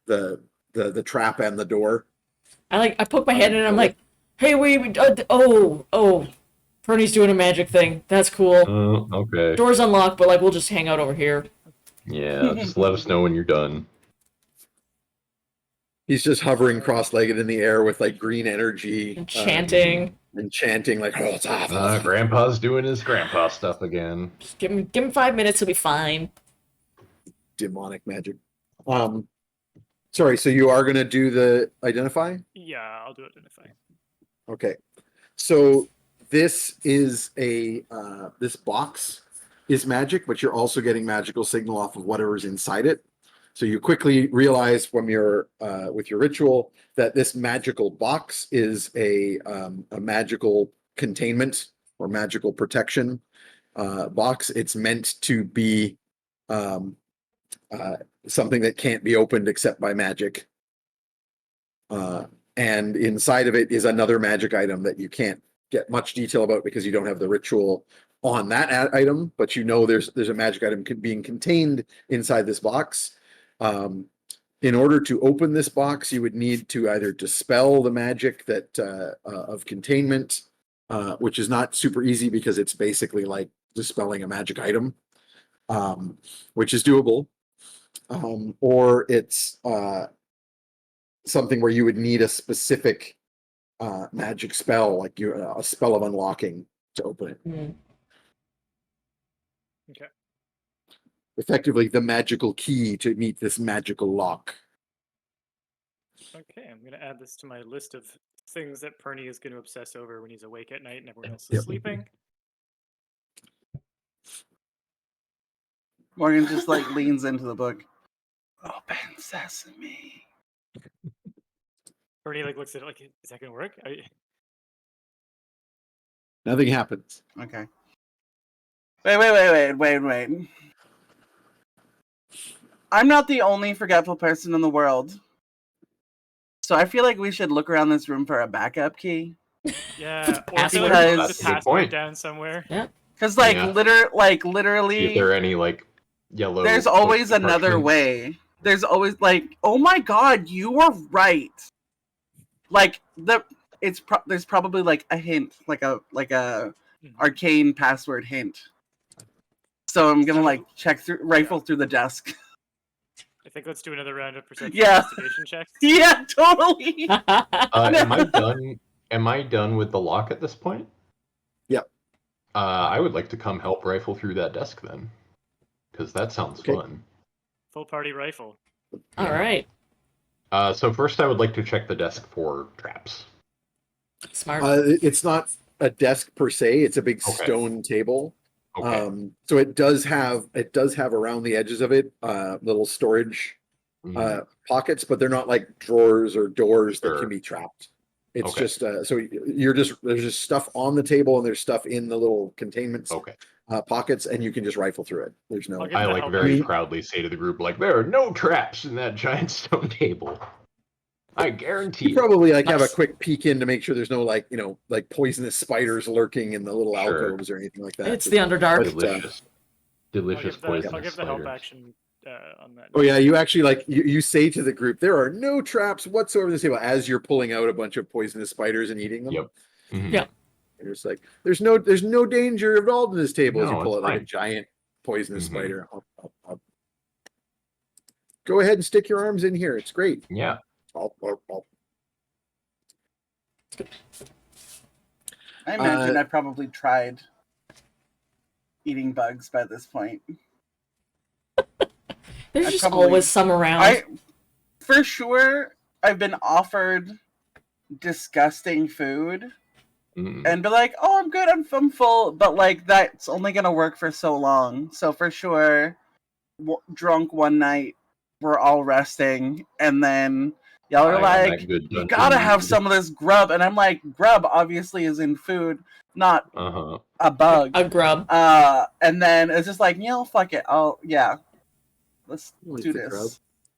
the trap and the door. I poke my head in and I'm like, hey, Fernie's doing a magic thing. That's cool. Okay. Door's unlocked, but like we'll just hang out over here. Yeah, just let us know when you're done. He's just hovering cross-legged in the air with like green energy And chanting. and chanting like Grandpa's doing his grandpa stuff again. Just give him 5 minutes, he'll be fine. demonic magic. Sorry, so you are gonna do the identify? Yeah, I'll do identify. Okay. So this is this box is magic, but you're also getting magical signal off of whatever's inside it. So you quickly realize from your with your ritual that this magical box is a magical containment or magical protection box. It's meant to be something that can't be opened except by magic. And inside of it is another magic item that you can't get much detail about because you don't have the ritual on that item, but you know there's a magic item being contained inside this box. In order to open this box, you would need to either dispel the magic that of containment, which is not super easy because it's basically like dispelling a magic item, which is doable, or it's something where you would need a specific magic spell, like a spell of unlocking to open it. Mm. Okay. Effectively, the magical key to meet this magical lock. Okay, I'm going to add this to my list of things that Perny is going to obsess over when he's awake at night and everyone else is Yep. sleeping. Morgan just like leans into the book. Open sesame. Perny like looks at it like, is that going to work? Nothing happens. Okay. Wait. I'm not the only forgetful person in the world. So I feel like we should look around this room for a backup key. Yeah, or Password. like Because- the That's a good password point. down somewhere. Because like Yeah. See literally if there are any like yellow. there's always another parchments. way. There's always like, oh my god, you were right. Like there's probably like a hint, like a Mhm. arcane password hint. So I'm gonna like rifle through the desk. I think let's do another round of perception Yeah. investigation checks. Yeah, totally. Am I done? Am I done with the lock at this point? Yep. I would like to come help rifle through that desk then, because that sounds Okay. fun. Full party rifle. All right. So first, I would like to check the desk for traps. Smart. It's not a desk per se; it's a big Okay. stone table. Okay. So it does have around the edges of it little storage pockets, but they're not like drawers or doors that Sure. can be trapped. It's Okay. just so there's just stuff on the table and there's stuff in the little containment Okay. pockets, and you can just rifle through it. There's no. I'll get I the like help very action. proudly say to the group, like, there are no traps in that giant stone table. I guarantee You probably like have a Nice. quick peek in to make sure there's no like like poisonous spiders lurking in the little Sure. alcoves or anything like that. It's the Underdark. But, delicious. I'll Delicious give the poisonous help spiders. action on that. Oh yeah, you actually like you say to the group, there are no traps whatsoever in this table as you're pulling out a bunch of poisonous spiders and eating them. Yep. Mhm. Yeah. You're just like, there's no danger involved in this table as you No, pull it's out like a fine. giant poisonous Mhm. spider. Up. Go ahead and stick your arms in here. It's great. Yeah. Up. I imagine I've probably tried eating bugs by this point. There's I just probably- always some around. For sure, I've been offered disgusting food Mhm. and be like, "Oh, I'm good, I'm full," but like that's only gonna work for so long. So for sure, drunk one night, we're all resting, and then y'all are I am like, that good "You dungeon gotta have dude." some of this grub," and I'm like, "Grub obviously is in food, not Uh-huh. a bug." A grub. And then it's just like, fuck it. Let's Like do the this. grub.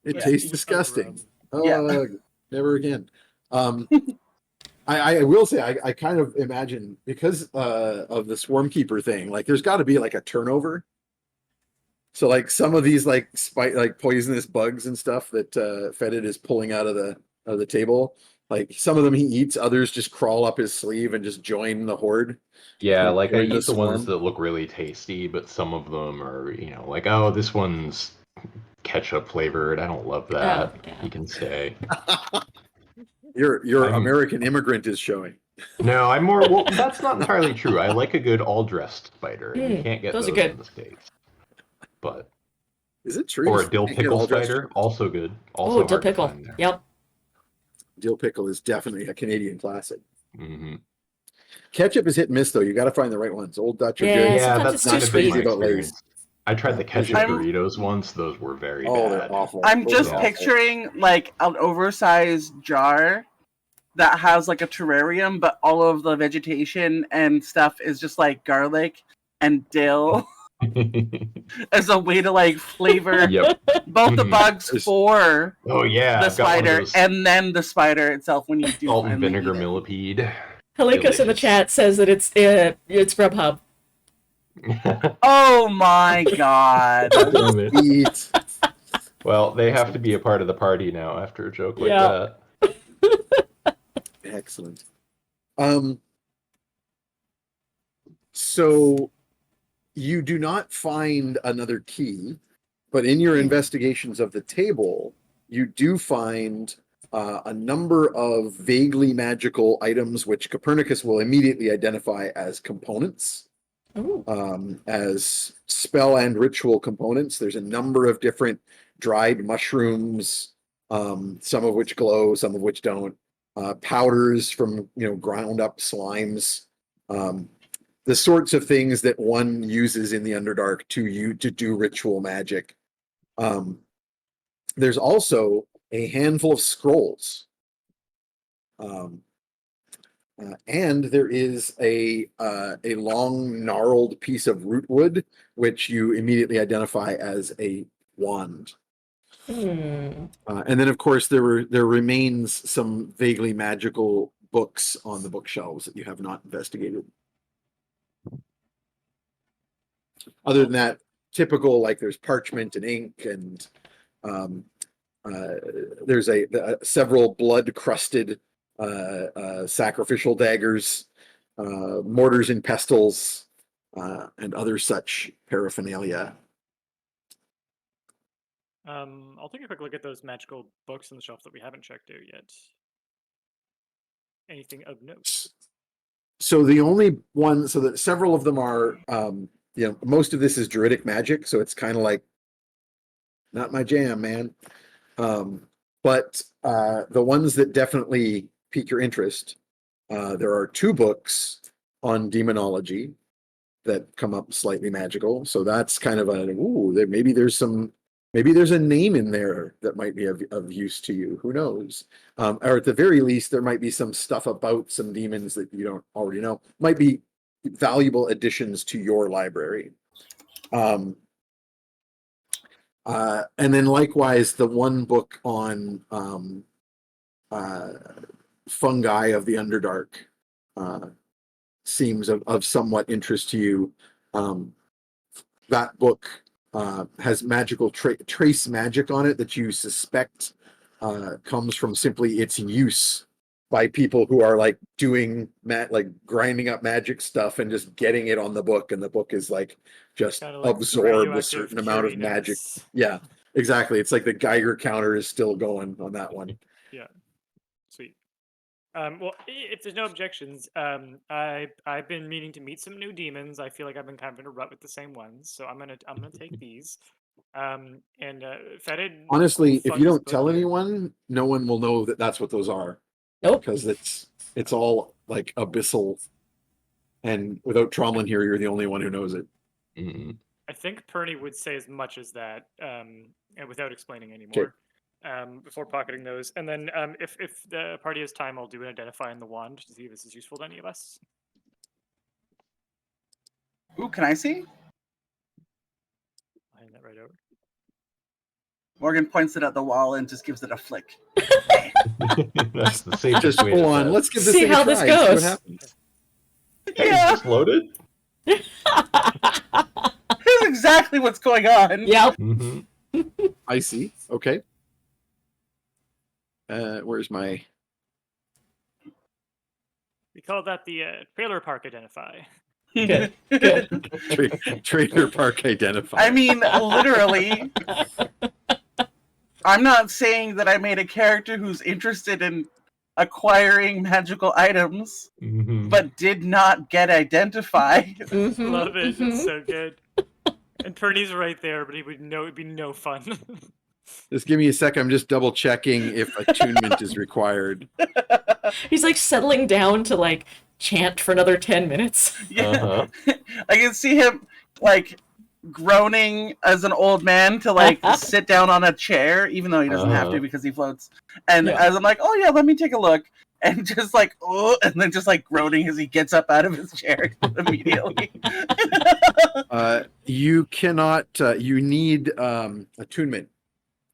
It Yeah. tastes Eat a disgusting. grub. Yeah. Never again. I will say I kind of imagine because of the swarm keeper thing, like there's got to be like a turnover. So like some of these like poisonous bugs and stuff that Fetid is pulling out of the table, like some of them he eats, others just crawl up his sleeve and just join the horde. Yeah, like I Join the eat the ones swarm. that look really tasty, but some of them are, like, oh, this one's ketchup flavored. I don't love that. yeah. You can say. Your I'm- American immigrant is showing. No, I'm more. Well, that's not entirely true. I like a good all-dressed spider, and you Mm, can't get those those are good. in the States. But Is it true? or You a dill can't get pickle all dressed spider, shrimp? also good. Also Oh, dill hard to pickle. find there. Yep. Dill pickle is definitely a Canadian classic. Hmm. Ketchup is hit and miss though. You got to find the right ones. Old Dutch or Yeah, good. Yeah, sometimes that's it's too kind of been sweet. my About Lay's. experience. I tried the ketchup I'm- Doritos once; those were very Oh, bad. they're awful. I'm Those just are awful. picturing like an oversized jar that has like a terrarium, but all of the vegetation and stuff is just like garlic and dill as a way to like flavor Yep. both the Mhm. bugs There's- for Oh yeah, the I've got one of spider those and then the spider itself when you do salt and finally vinegar eat it. millipede. Helikas in the Delicious. chat says that it's Grubhub. Oh my god. Damn it. Eat. Well, they have to be a part of the party now after a joke like Yeah. that. Excellent. So you do not find another key, but in your investigations of the table, you do find a number of vaguely magical items, which Copernicus will immediately identify as components, Ooh. as spell and ritual components. There's a number of different dried mushrooms, some of which glow, some of which don't. Powders from ground up slimes, the sorts of things that one uses in the Underdark to do ritual magic. There's also a handful of scrolls, and there is a long gnarled piece of root wood, which you immediately identify as a wand. Hmm. And then, of course, there remains some vaguely magical books on the bookshelves that you have not investigated. Other than that, typical, like there's parchment and ink, and there's several blood-crusted sacrificial daggers, mortars and pestles, and other such paraphernalia. I'll take a quick look at those magical books on the shelf that we haven't checked out yet. Anything of note? So the only one, so that several of them are, most of this is druidic magic, so it's kind of like not my jam, man. But the ones that definitely pique your interest, there are 2 books on demonology that come up slightly magical. So that's kind of maybe there's some Maybe there's a name in there that might be of use to you. Who knows? Or at the very least, there might be some stuff about some demons that you don't already know. Might be valuable additions to your library. And then likewise, the one book on fungi of the Underdark seems of somewhat interest to you. That book has magical trace magic on it that you suspect comes from simply its use by people who are like doing like grinding up magic stuff and just getting it on the book, and the book is like just Kinda like absorbed a radioactive certain amount of magic. curiness. Yeah, exactly. It's like the Geiger counter is still going on that one. Yeah, sweet. Well, if there's no objections, I've been meaning to meet some new demons. I feel like I've been kind of in a rut with the same ones, so I'm gonna take these. And fetid. Honestly, if you fungus don't tell book here. anyone, no one will know that that's what those are, Nope. because it's all like abyssal, and without Tromlin here, you're the only one who knows it. Mm. I think Perny would say as much as that, and without explaining anymore. Before pocketing those, and then if the party has time, I'll do an identify in the wand to see if this is useful to any of us. Ooh, can I see? I'll hand that right over. Morgan points it at the wall and just gives it a flick. That's the safest Just way to go on. test. Let's give this See thing how a this try. See what goes. happens. Hey, Yeah. just loaded. Here's exactly what's going on. Yep. Mm-hmm. I see. Okay. Where's my? We call that the trailer park identify. Good. Good. Trader Park identifier? I mean, literally. I'm not saying that I made a character who's interested in acquiring magical items, Mm-hmm. but did not get identified. Mhm, Love it. mhm. It's so good. And Perny's right there, but he would know it'd be no fun. Just give me a sec. I'm just double checking if attunement is required. He's like settling down to like chant for another 10 minutes. Yeah. Uh-huh. I can see him like groaning as an old man to like sit down on a chair, even though he doesn't have to because he floats. And Yeah. as I'm like, oh yeah, let me take a look. And just like, oh, and then just like groaning as he gets up out of his chair immediately. You cannot. You need attunement.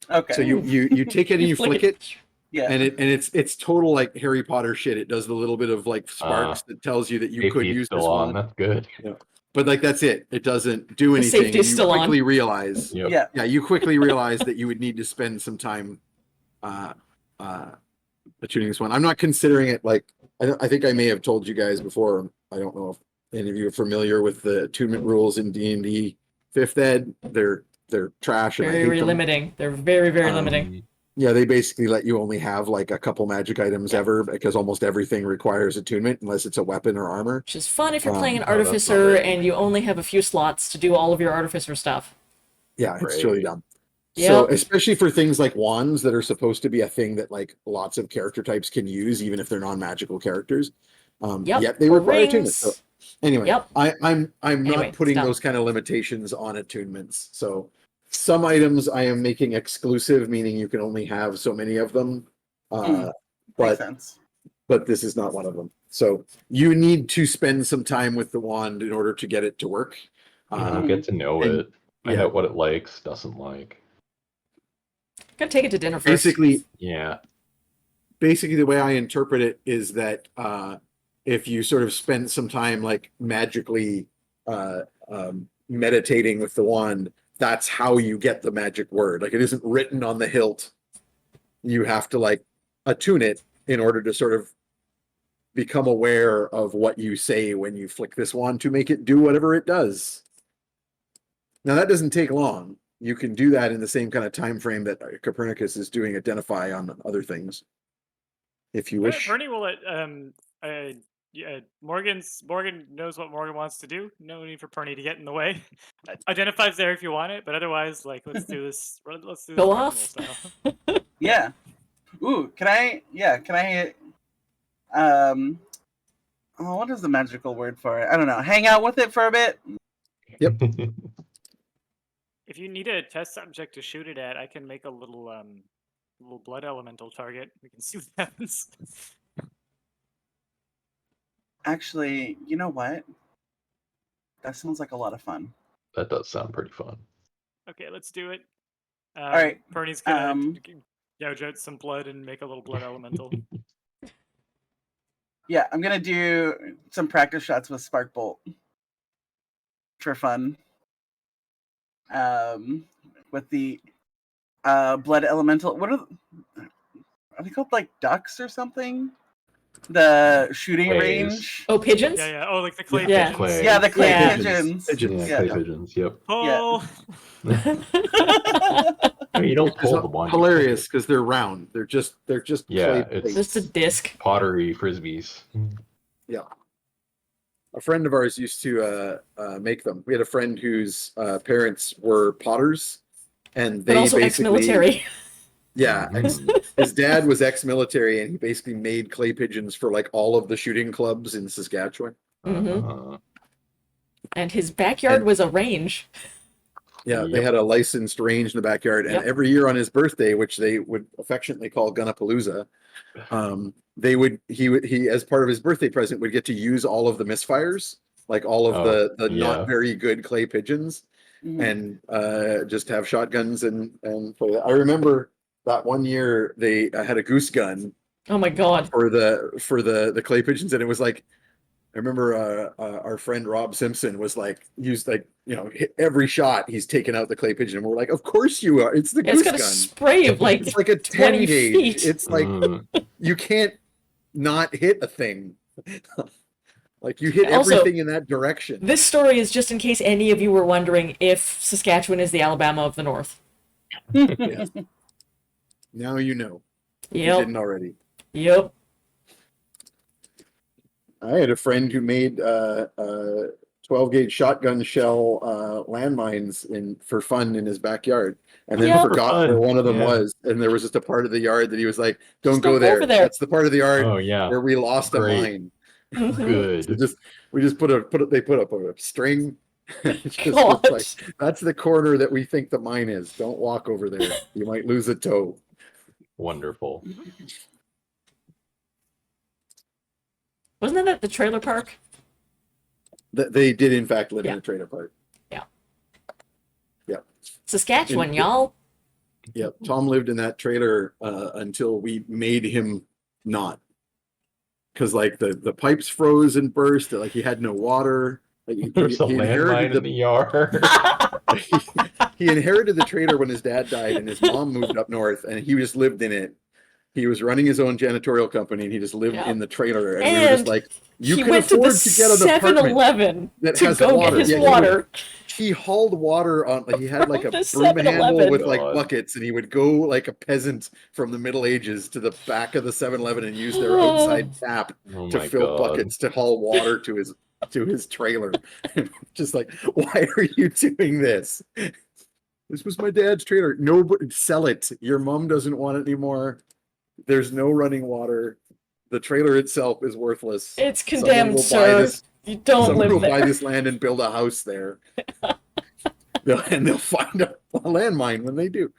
Okay. So you take it and you flick it, yeah. and it's total like Harry Potter shit. It does the little bit of like sparks that tells you that you could Safety's use still this on. one. That's good. But like that's it. It doesn't do anything. safety's You still on. quickly realize. Yep. Yeah. You quickly realize that you would need to spend some time attuning this one. I'm not considering it like I think I may have told you guys before. I don't know if any of you are familiar with the attunement rules in D&D 5th ed. They're trash and I hate Very them. limiting. They're very, very limiting. Yeah, they basically let you only have like a couple magic items ever because almost everything requires attunement unless it's a weapon or armor. Which is fun if you're playing an that's not artificer very and you only have a few slots to do all of your artificer stuff. Yeah, it's really Right. dumb. Yep. So especially for things like wands that are supposed to be a thing that like lots of character types can use, even if they're non-magical characters. Yep. Yet they Or require attunement. rings. So anyway, Yep. I'm Anyway, not putting stop. those kind of limitations on attunements. So some items I am making exclusive, meaning you can only have so many of them. Makes But sense. this is not one of them. So you need to spend some time with the wand in order to get it to work. Get to know and- it. Find yeah. out what it likes, doesn't like. Gotta take it to dinner first. Yeah. Basically the way I interpret it is that if you sort of spend some time like magically meditating with the wand, that's how you get the magic word. Like it isn't written on the hilt. You have to like attune it in order to sort of become aware of what you say when you flick this wand to make it do whatever it does. Now that doesn't take long. You can do that in the same kind of time frame that Copernicus is doing identify on other things. If you wish. Perny will let Morgan knows what Morgan wants to do. No need for Perny to get in the way. Identifies there if you want it, but otherwise, like let's do this. Let's do this Go rock and roll off. style. Yeah. Ooh, can I what is the magical word for it? I don't know. Hang out with it for a bit? Yep. If you need a test subject to shoot it at, I can make a little blood elemental target. We can see what happens. Actually, you know what? That sounds like a lot of fun. That does sound pretty fun. Okay, let's do it. All right. Bernie's gonna gouge out some blood and make a little blood elemental. Yeah, I'm gonna do some practice shots with Spark Bolt for fun. With the blood elemental. What are they called? Like ducks or something? The shooting Clays. range. Oh, pigeons? Yeah. Oh, like the clay Yeah. pigeons. Clay. Yeah, the clay Yeah. pigeons. Yeah, clay pigeons. Yep. Oh, I mean, you don't pull It's the one. hilarious because they're round. They're just Yeah, clay it's- Just a plates. disc. Pottery frisbees. Yeah. A friend of ours used to make them. We had a friend whose parents were potters, and they But also basically ex-military. yeah. Mm. His dad was ex-military, and he basically made clay pigeons for like all of the shooting clubs in Saskatchewan. Uh-huh. And his backyard And- was a range. Yeah, they Yep. had a licensed range in the backyard, and Yep. every year on his birthday, which they would affectionately call Gunnapalooza, he as part of his birthday present would get to use all of the misfires, like all of the yeah. not very good clay pigeons, Mhm. and just have shotguns and play that. I remember that one year they had a goose gun Oh my god. for the clay pigeons, and it was like, I remember our friend Rob Simpson was like, used like, hit every shot he's taken out the clay pigeon, and we're like, of course you are. It's the It's goose got a gun. spray of like It's like a 20 10 gauge. feet. It's like Mm. you can't not hit a thing. Like you hit Also, everything in that direction. This story is just in case any of you were wondering if Saskatchewan is the Alabama of the North. Yes. Now you know. You Yep. didn't already. Yep. I had a friend who made 12 gauge shotgun shell landmines for fun in his backyard, and then Yeah. forgot For fun, where one of them yeah. was. And there was just a part of the yard that he was like, "Don't Just go don't go there. over there." That's the part of the yard Oh yeah. where we lost a Great. mine." Mhm. So we just put up a string. It's just God. like, that's the corner that we think the mine is. Don't walk over there. You might lose a toe. Wonderful. Wasn't that at the trailer park? They did in fact live Yeah. in a trailer park. Saskatchewan, In- y'all. Yep. Tom lived in that trailer until we made him not. Because like the pipes froze and burst. Like he had no water. Like There's a landmine in the yard. he inherited the trailer when his dad died, and his mom moved up north, and he just lived in it. He was running his own janitorial company, and he just lived Yeah. in the trailer. And we were just And like, you he can went to the afford to get an apartment 7-Eleven that to has go water. get his Yeah, he would- water. He hauled water on, like he had like a The broom handle 7-Eleven. with like God. buckets, and he would go like a peasant from the Middle Ages to the back of the 7-Eleven and use their outside tap Oh to my fill God. buckets to haul water to his trailer. Just like, why are you doing this? This was my dad's trailer. No, but sell it. Your mom doesn't want it anymore. There's no running water. The trailer itself is worthless. It's Someone condemned, will buy sir. this- You don't Someone will live buy there. this land and build a house there. They'll find a landmine when they do.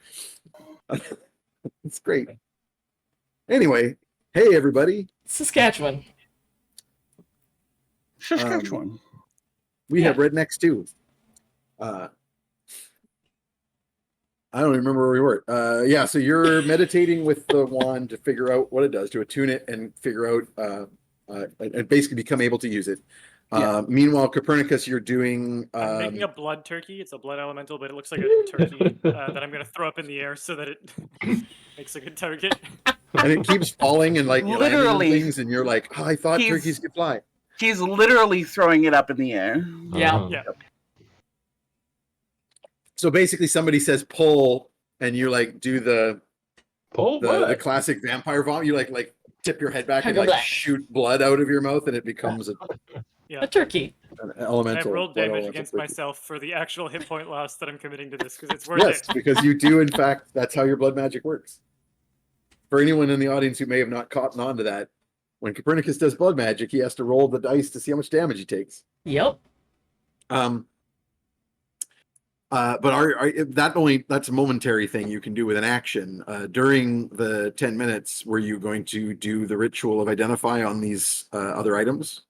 It's great. Anyway, hey everybody. Saskatchewan. Saskatchewan. We Yeah. have rednecks too. I don't even remember where we were. Yeah, so you're meditating with the wand to figure out what it does, to attune it and figure out and basically become able to use it. Yeah. Meanwhile, Copernicus, you're doing I'm making a blood turkey. It's a blood elemental, but it looks like a turkey that I'm going to throw up in the air so that it makes a good target. and it keeps falling and like landing on Literally. things, and you're like, oh, I thought He's- turkeys could fly. He's literally throwing it up in the air. Yeah. Uh-huh. Yeah. So basically, somebody says pull, and you like do the Pull the what? classic vampire vomit. You like tip your head back and Go like back. shoot blood out of your mouth, and it becomes A turkey. an I elemental. rolled blood damage elemental against turkey. myself for the actual hit point loss that I'm committing to this because it's worth Yes, it. because you do, in fact, that's how your blood magic works. For anyone in the audience who may have not caught on to that, when Copernicus does blood magic, he has to roll the dice to see how much damage he takes. Yep. But that's a momentary thing you can do with an action. During the 10 minutes, were you going to do the ritual of identify on these other items?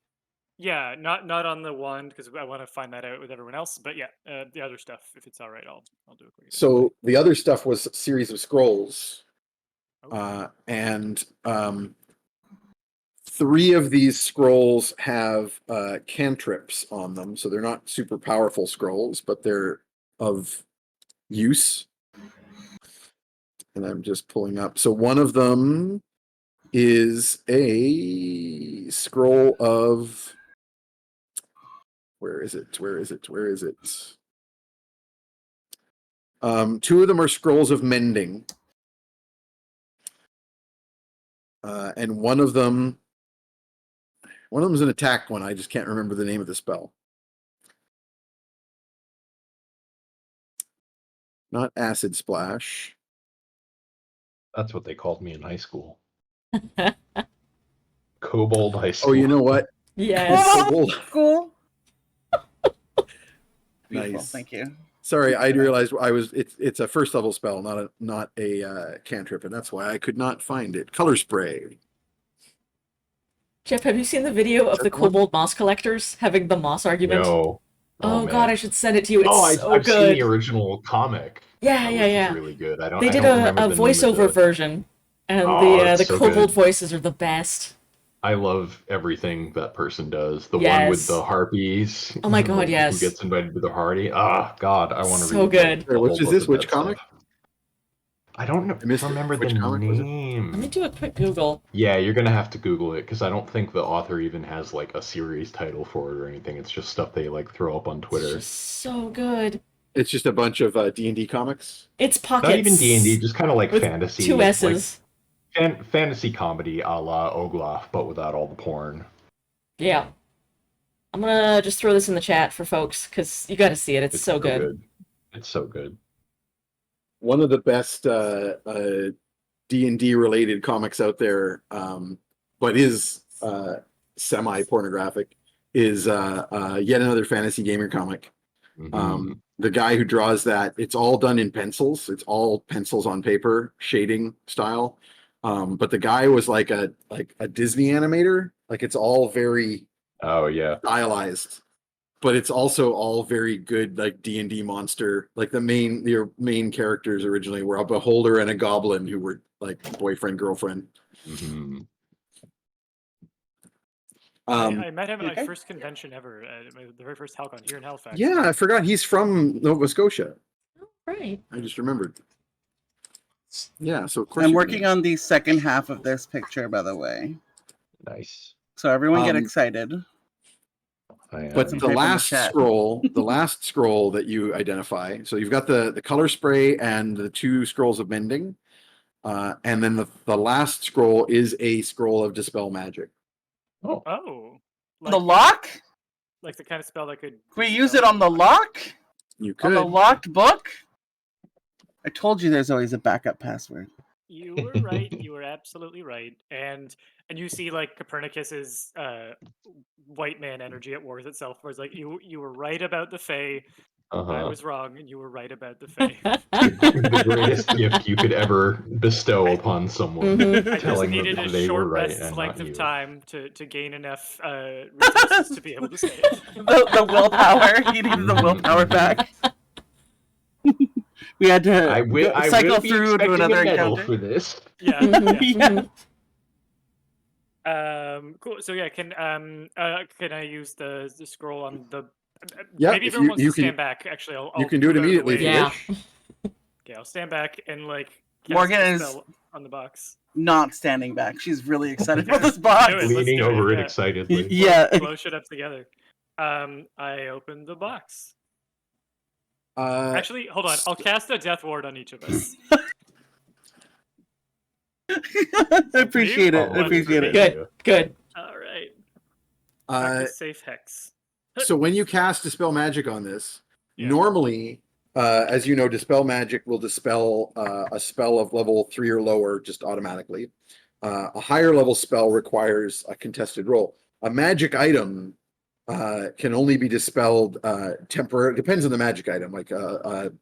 Yeah, not on the wand because I want to find that out with everyone else. But yeah, the other stuff, if it's all right, I'll do a quick. So the other stuff was a series of scrolls, Oh. and 3 of these scrolls have cantrips on them, so they're not super powerful scrolls, but they're of use. And I'm just pulling up. So one of them is a scroll of, where is it? 2 of them are scrolls of mending. And one of them is an attack one. I just can't remember the name of the spell. Not acid splash. That's what they called me in high school. Kobold high school. Oh, you know what? Yes. Kobold. Cool. Beautiful. Nice. Thank you. Sorry, I realized it's a first level spell, not a cantrip, and that's why I could not find it. Color spray. Jeff, have you seen the video of that the the one? kobold moss collectors having the moss argument? No. Oh, man. God, I should send it to you. It's I've so seen good. the original comic. Yeah, which is really good. I They did don't a remember the name of voiceover the- version, and Oh, the it's so kobold good. voices are the best. I love everything that person does. The one with the Yes. harpies. Oh my God, Who yes. gets invited to the party. Ah, God, I want to So read good. the Which whole is book this? of Which that comic? stuff. I don't know, I missed it. remember Which the comic was it? name. Let me do a quick Google. Yeah, you're gonna have to Google it because I don't think the author even has like a series title for it or anything. It's just stuff they like throw up on It's Twitter. just so good. It's just a bunch of D&D comics. It's pockets. Not even D&D, just kind of like with fantasy. 2 S's. Like fantasy comedy a la Oglaf, but without all the porn. Yeah. I'm gonna just throw this in the chat for folks, because you gotta see it. It's so good. It's so good. One of the best D&D related comics out there, but is semi-pornographic, is yet another fantasy gamer comic. Mhm. The guy who draws that, it's all done in pencils. It's all pencils on paper, shading style. But the guy was like a Disney animator. Like it's all very Oh yeah. stylized, but it's also all very good, like D&D monster. Like your main characters originally were a beholder and a goblin who were like boyfriend, girlfriend. Mhm. I met him at my okay. first convention ever, the very first Halcon here in Halifax. Yeah, I forgot he's from Nova Scotia. Right. I just remembered. Yeah, so of course I'm you're working on the second half of this picture, by the way. Nice. So everyone get Um, excited. But Some the type in the last chat. the last scroll that you identify, so you've got the color spray and the 2 scrolls of mending, and then the last scroll is a scroll of dispel magic. Oh. Oh. The lock? Like the kind of spell that could. Can we use it on the lock? You On could. the locked book? I told you there's always a backup password. You were right. You were absolutely right. And you see like Copernicus's white man energy at war with itself, where it's like you were right about the Fae. I Uh-huh. was wrong, and you were right about the Fae. The greatest gift you could ever bestow upon someone. Mhm. I just Telling needed them a they were short right rest and length not of you. time to gain enough resources to be able to say it. The willpower. He needed the willpower back. We had to I will cycle be through to expecting another a medal encounter. for this. Yeah. Mhm. Yeah. Cool. So yeah, can I use the scroll on the? Yeah, Maybe if everyone wants you to can- stand back. Actually, I'll You can do it move out of the immediately if you way. Yeah. wish. Okay, I'll stand back and like cast Morgan a is- spell on the box. Not standing back. She's really excited Okay. about this box. Do it. Let's Leaning do it, over it yeah. excitedly. Yeah. Blow shit up together. I opened the box. Actually, hold on. I'll cast a death ward on each of us. I appreciate it. I Probably appreciate a it. good Good. Good. All right. Uh, Practice safe hex. so when you cast dispel magic on this, Yeah. normally, as you know, dispel magic will dispel a spell of level 3 or lower just automatically. A higher level spell requires a contested roll. A magic item can only be dispelled temporarily. Depends on the magic item. Like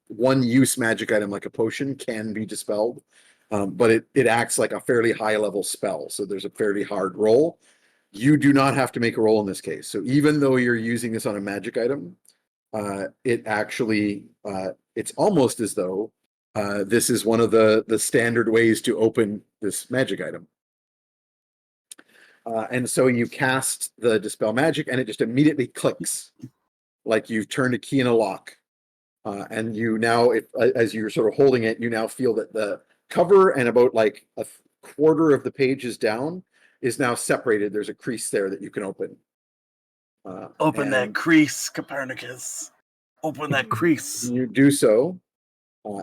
one use magic item, like a potion, can be dispelled, but it acts like a fairly high level spell. So there's a fairly hard roll. You do not have to make a roll in this case. So even though you're using this on a magic item, it actually it's almost as though this is one of the standard ways to open this magic item. And so you cast the Dispel Magic, and it just immediately clicks, like you've turned a key in a lock. And you now, as you're sort of holding it, you now feel that the cover and about like a quarter of the pages down is now separated. There's a crease there that you can open. Open that crease, Copernicus. Open that crease. You do so,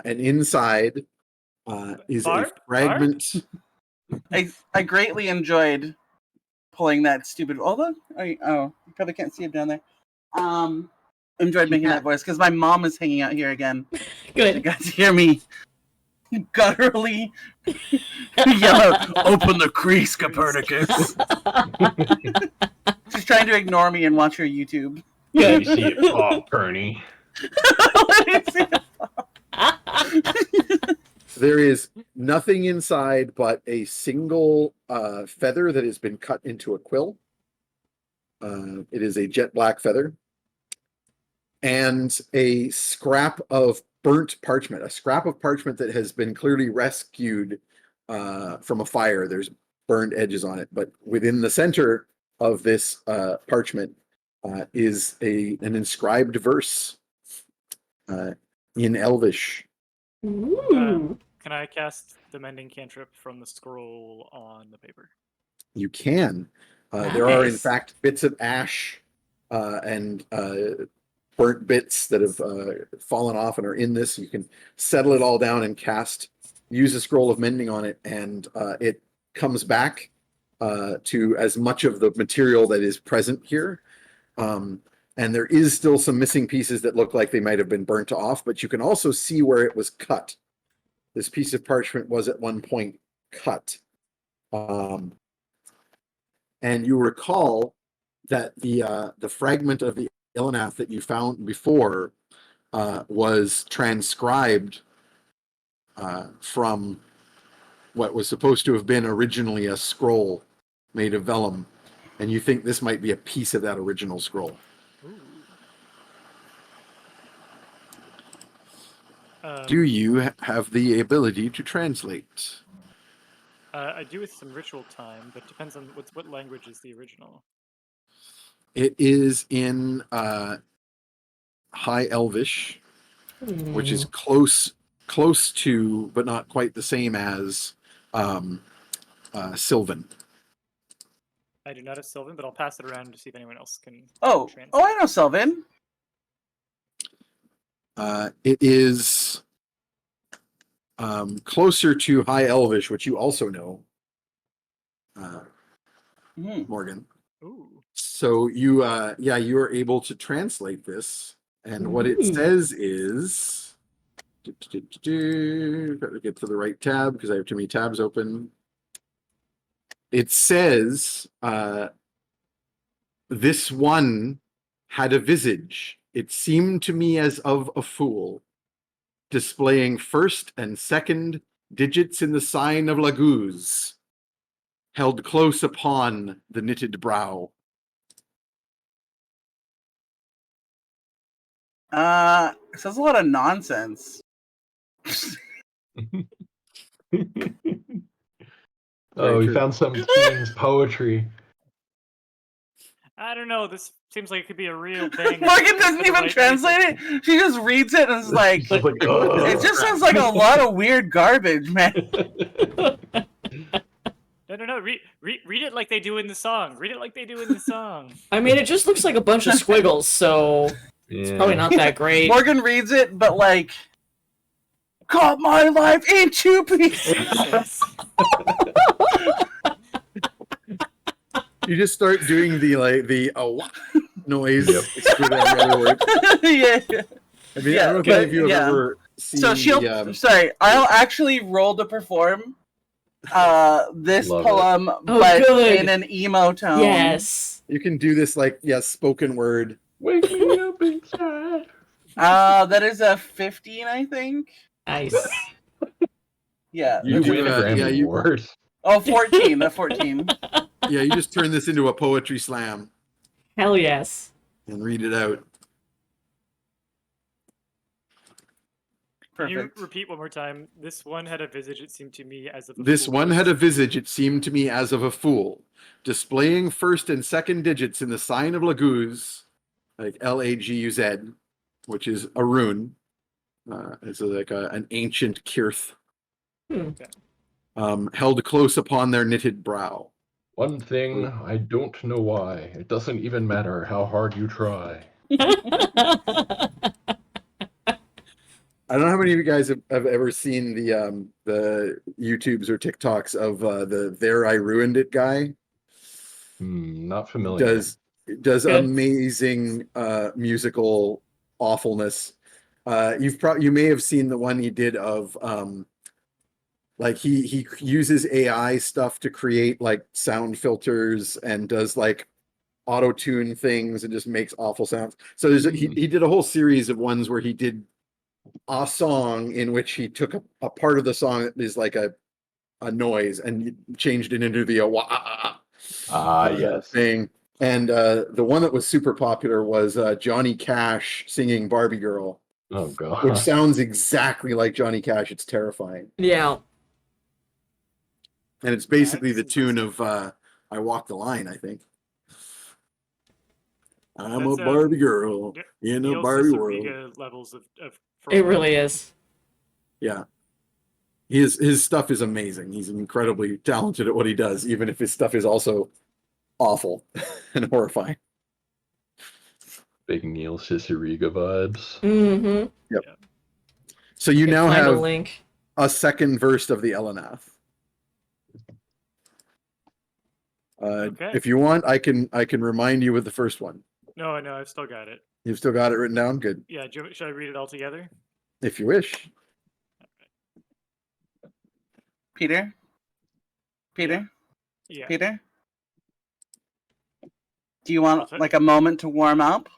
and inside is a fragment. I greatly enjoyed pulling that stupid. Although you probably can't see it down there. Enjoyed making that voice because my mom is hanging out here again. Good. You got to hear me gutturally yell out, "Open the crease, Copernicus." She's trying to ignore me and watch her YouTube. Let me see it pop, Kearney. Let me see it. There is nothing inside but a single feather that has been cut into a quill. It is a jet black feather. And a scrap of burnt parchment, a scrap of parchment that has been clearly rescued from a fire. There's burned edges on it. But within the center of this parchment is an inscribed verse in Elvish. Ooh. Can I cast the mending cantrip from the scroll on the paper? You can. There are, in Nice. fact, bits of ash and burnt bits that have fallen off and are in this. You can settle it all down and use a scroll of mending on it, and it comes back to as much of the material that is present here. And there is still some missing pieces that look like they might have been burnt off, but you can also see where it was cut. This piece of parchment was at one point cut. And you recall that the fragment of the Illinath that you found before was transcribed from what was supposed to have been originally a scroll made of vellum, and you think this might be a piece of that original scroll. Do you have the ability to translate? I do with some ritual time, but depends on what language is the original. It is in High Elvish, which is close to, but not quite the same as Sylvan. I do not have Sylvan, but I'll pass it around to see if anyone else can. I know Sylvan. It is closer to High Elvish, which you also know, Morgan. Ooh. So you are able to translate this, and what it says is, got to get to the right tab because I have too many tabs open. It says, this one had a visage. It seemed to me as of a fool, displaying first and second digits in the sign of Laguz, held close upon the knitted brow. It says a lot of nonsense. Oh, we found some king's poetry. I don't know. This seems like it could be a real thing. Morgan doesn't even translate it. She just reads it and is like, It's like, oh. it just sounds like a lot of weird garbage, man. No. Read it like they do in the song. Read it like they do in the song. I mean, it just looks like a bunch of squiggles, so it's probably not that great. Morgan reads it, but like, cut my life in 2 pieces. You just start doing the noise. Yep. Exclude every other word. Yeah. I mean, I don't know if you have ever seen So I'll actually roll to perform this Love it. poem, Oh, but good. in an emo tone. Yes. You can do this like, spoken word. Wake me up inside. That is a 15, I think. Nice. Yeah. You You do, win a Grammy you- Award. Oh, 14. A 14. Yeah, you just turn this into a poetry slam Hell yes. and read it out. Can you Perfect. repeat one more time? This one had a visage, it seemed to me, as of a This fool one had a ghost. visage, it seemed to me, as of a fool, displaying first and second digits in the sign of Laguz, like Laguz, which is a rune. It's like an ancient kirth, held close upon their knitted brow. One thing, I don't know why. It doesn't even matter how hard you try. I don't know how many of you guys have ever seen the YouTubes or TikToks of the "There I Ruined It" guy. Not familiar. Does Good. amazing musical awfulness. You may have seen the one he did of like he uses AI stuff to create like sound filters and does like auto tune things and just makes awful sounds. So he did a whole series of ones where he did a song in which he took a part of the song that is like a noise and changed it into the Yes. thing. And the one that was super popular was Johnny Cash singing Barbie Girl, Oh which god. sounds exactly like Johnny Cash. It's terrifying. Yeah. And it's basically the That's tune of I Walk the Line, I think. I'm That's, a Barbie girl in a Neil Barbie world. Cicerega levels of It really is. Yeah. His stuff is amazing. He's incredibly talented at what he does, even if his stuff is also awful and horrifying. Big Neil Cicerega vibes. Mm-hmm. Yep. So you now Find a have link. a second verse of the Elenath. Okay. If you want, I can remind you with the first one. No, I've still got it. You've still got it written down? Good. Yeah, should I read it all together? If you wish. Peter? Peter? Yeah. Peter? Do you want Okay. like a moment to warm up?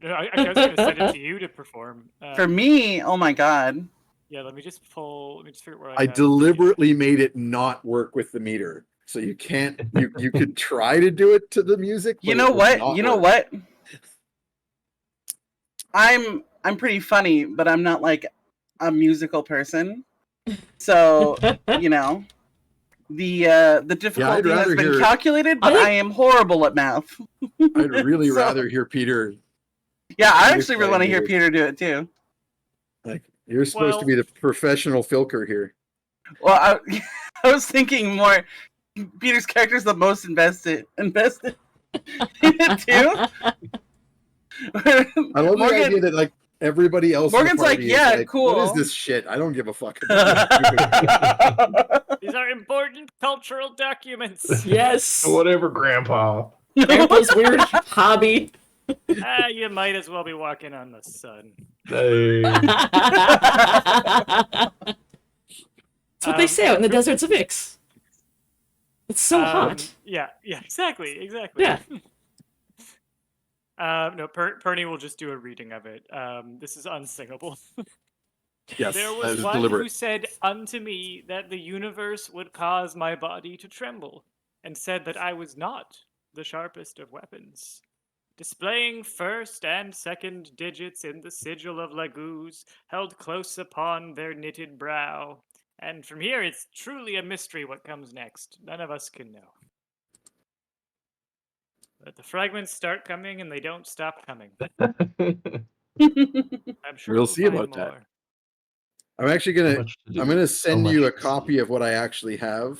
No, I was going to send it to you to perform. For me, oh my god. Yeah, let me just figure out where I have deliberately made it not work with the meter. So you can't you could try to do it to the music. You but know it would what? not You know work. what? I'm pretty funny, but I'm not like a musical person. So, you know, the difficulty has rather been hear- calculated, but I am horrible at math. I'd really So- rather hear Peter. Yeah, I You're actually really want to hear playing Peter do it too. Like you're supposed to be the professional filker here. Well, I was thinking more. Peter's character is the most invested in it too. I love the idea that like everybody else. Morgan's in the like, party yeah, is cool. What is this shit? I don't give a fuck. About this. These are important cultural documents. Yes. Whatever, Grandpa. Grandpa's weird hobby. You might as well be walking on the sun. Hey. That's what they say out in the deserts of Ix. It's so hot. Yeah, exactly. Yeah. No, Perny will just do a reading of it. This is unsingable. Yes, There that was is one who deliberate. said unto me that the universe would cause my body to tremble, and said that I was not the sharpest of weapons. Displaying first and second digits in the sigil of Laguz, held close upon their knitted brow. And from here, it's truly a mystery what comes next. None of us can know. But the fragments start coming, and they don't stop coming. I'm sure We'll see find about that. more. I'm actually So gonna much to do, I'm gonna so send much you a to see. copy of what I actually have.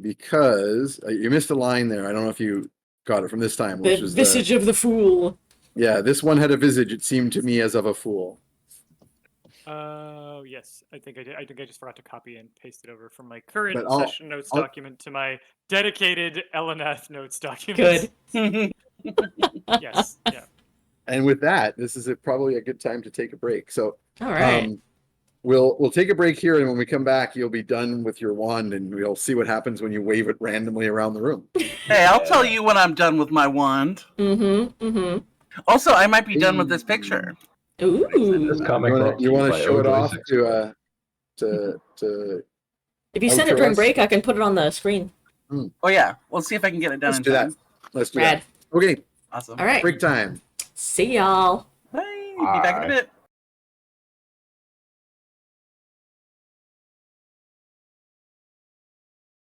Because you missed a line there. I don't know if you got it from this time, which The was visage of the fool. yeah. This one had a visage. It seemed to me as of a fool. Oh, yes. I think I did. I think I just forgot to copy and paste it over from my current But I'll- session notes I'll- document to my dedicated LNF notes document. Good. Yes. Yeah. And with that, this is probably a good time to take a break. So All right. we'll take a break here, and when we come back, you'll be done with your wand, and we'll see what happens when you wave it randomly around the room. Hey, I'll tell you when I'm done with my wand. Also, I might be done with this picture. Ooh. This comic brought to You want by to show it Ojoy off 6. to If you send it outro during us? break, I can put it on the screen. Oh yeah, we'll see if I can get it done Let's in do that. time. Let's do Rad. that. Okay, Awesome. All right. break time. See y'all. Bye. Be back in a bit.